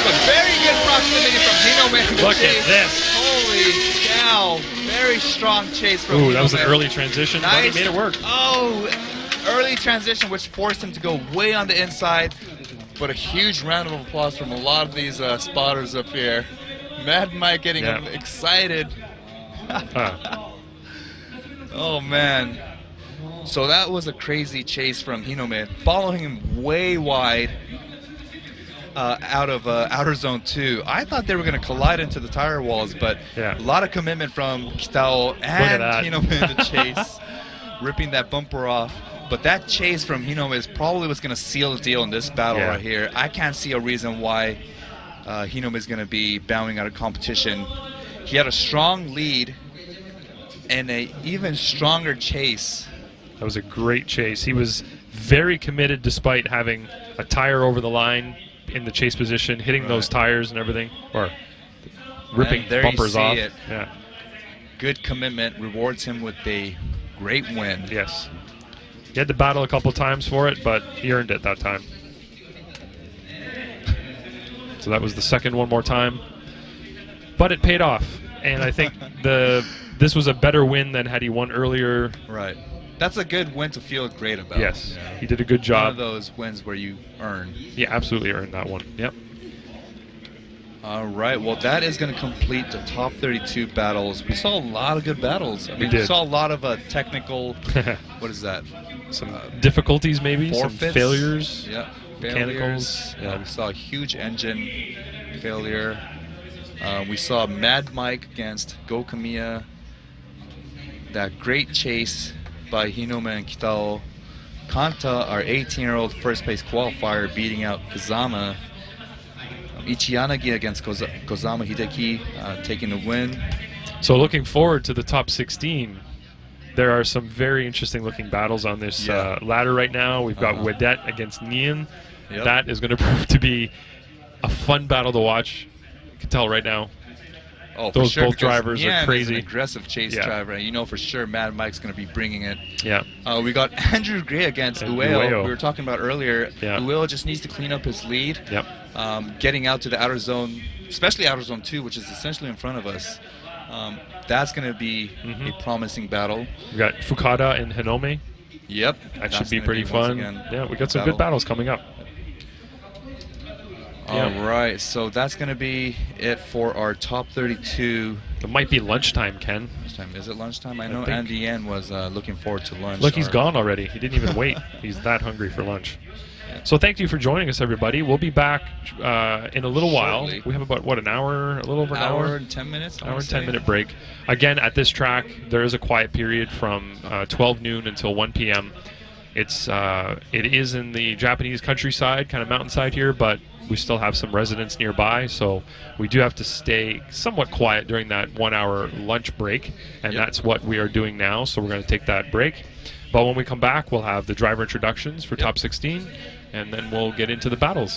But very good proximity from Hinome. Look at this. Holy cow. Very strong chase from Hinome. That was an Hinome. early transition, but he made it work. Oh, early transition, which forced him to go way on the inside. But a huge round of applause from a lot of these spotters up here. Mad Mike getting excited. Oh, man. So that was a crazy chase from Hinome, following him way wide out of outer zone 2. I thought they were going to collide into the tire walls, but a lot of commitment from Kitao and Hinome in the chase, ripping that bumper off. But that chase from Hinome is probably what's going to seal the deal in this battle right here. I can't see a reason why Hinome is going to be bowing out of competition. He had a strong lead and an even stronger chase. That was a great chase. He was very committed despite having a tire over the line in the chase position, hitting those tires and everything, or ripping bumpers off. Yeah. Good commitment rewards him with a great win. Yes. He had to battle a couple times for it, but he earned it that time. So that was the second one more time. But it paid off. And I think this was a better win than had he won earlier. Right. That's a good win to feel great about. Yes. He did a good job. One of those wins where you earn. Yeah, absolutely earned that one. Yep. All right. Well, that is going to complete the top 32 battles. We saw a lot of good battles. We saw a lot of technical, what is that? Some difficulties maybe, forfeits. Some failures. Yeah. Mechanicals. Yeah. We saw a huge engine failure. We saw Mad Mike against Go Kamiya. That great chase by Hinome and Kitao. Kanta, our 18-year-old first-place qualifier, beating out Kazama. Ichiyanagi against Kazama Hideki, taking the win. So looking forward to the top 16. There are some very interesting looking battles on this ladder right now. We've got Wedette against Nyan. Yep. That is going to prove to be a fun battle to watch. You can tell right now. Oh, those for sure, both drivers are crazy. Is an aggressive chase driver. You know for sure Mad Mike's going to be bringing it. Yeah. We got Andrew Gray against Ueo. We were talking about earlier. Yeah. Ueo just needs to clean up his lead. Yep. Getting out to the outer zone, especially outer zone 2, which is essentially in front of us. That's going to be a promising battle. We got Bukata and Hinome. Yep. That should be pretty fun. Yeah, we got some good battles coming up. All right, so that's going to be it for our top 32. It might be lunchtime, Ken. Is it lunchtime? I know Andy Yen was looking forward to lunch. Look, he's gone already. He didn't even wait. He's that hungry for lunch. So thank you for joining us, everybody. We'll be back in a little while. We have about, what, an hour? A little over an hour? Hour and 10 minutes? Hour and 10-minute break. Again, at this track, there is a quiet period from 12 noon until 1 p.m. It is in the Japanese countryside, kind of mountainside here, but we still have some residents nearby, so we do have to stay somewhat quiet during that 1 hour lunch break, and that's what we are doing now, so we're going to take that break. But when we come back, we'll have the driver introductions for top 16, and then we'll get into the battles.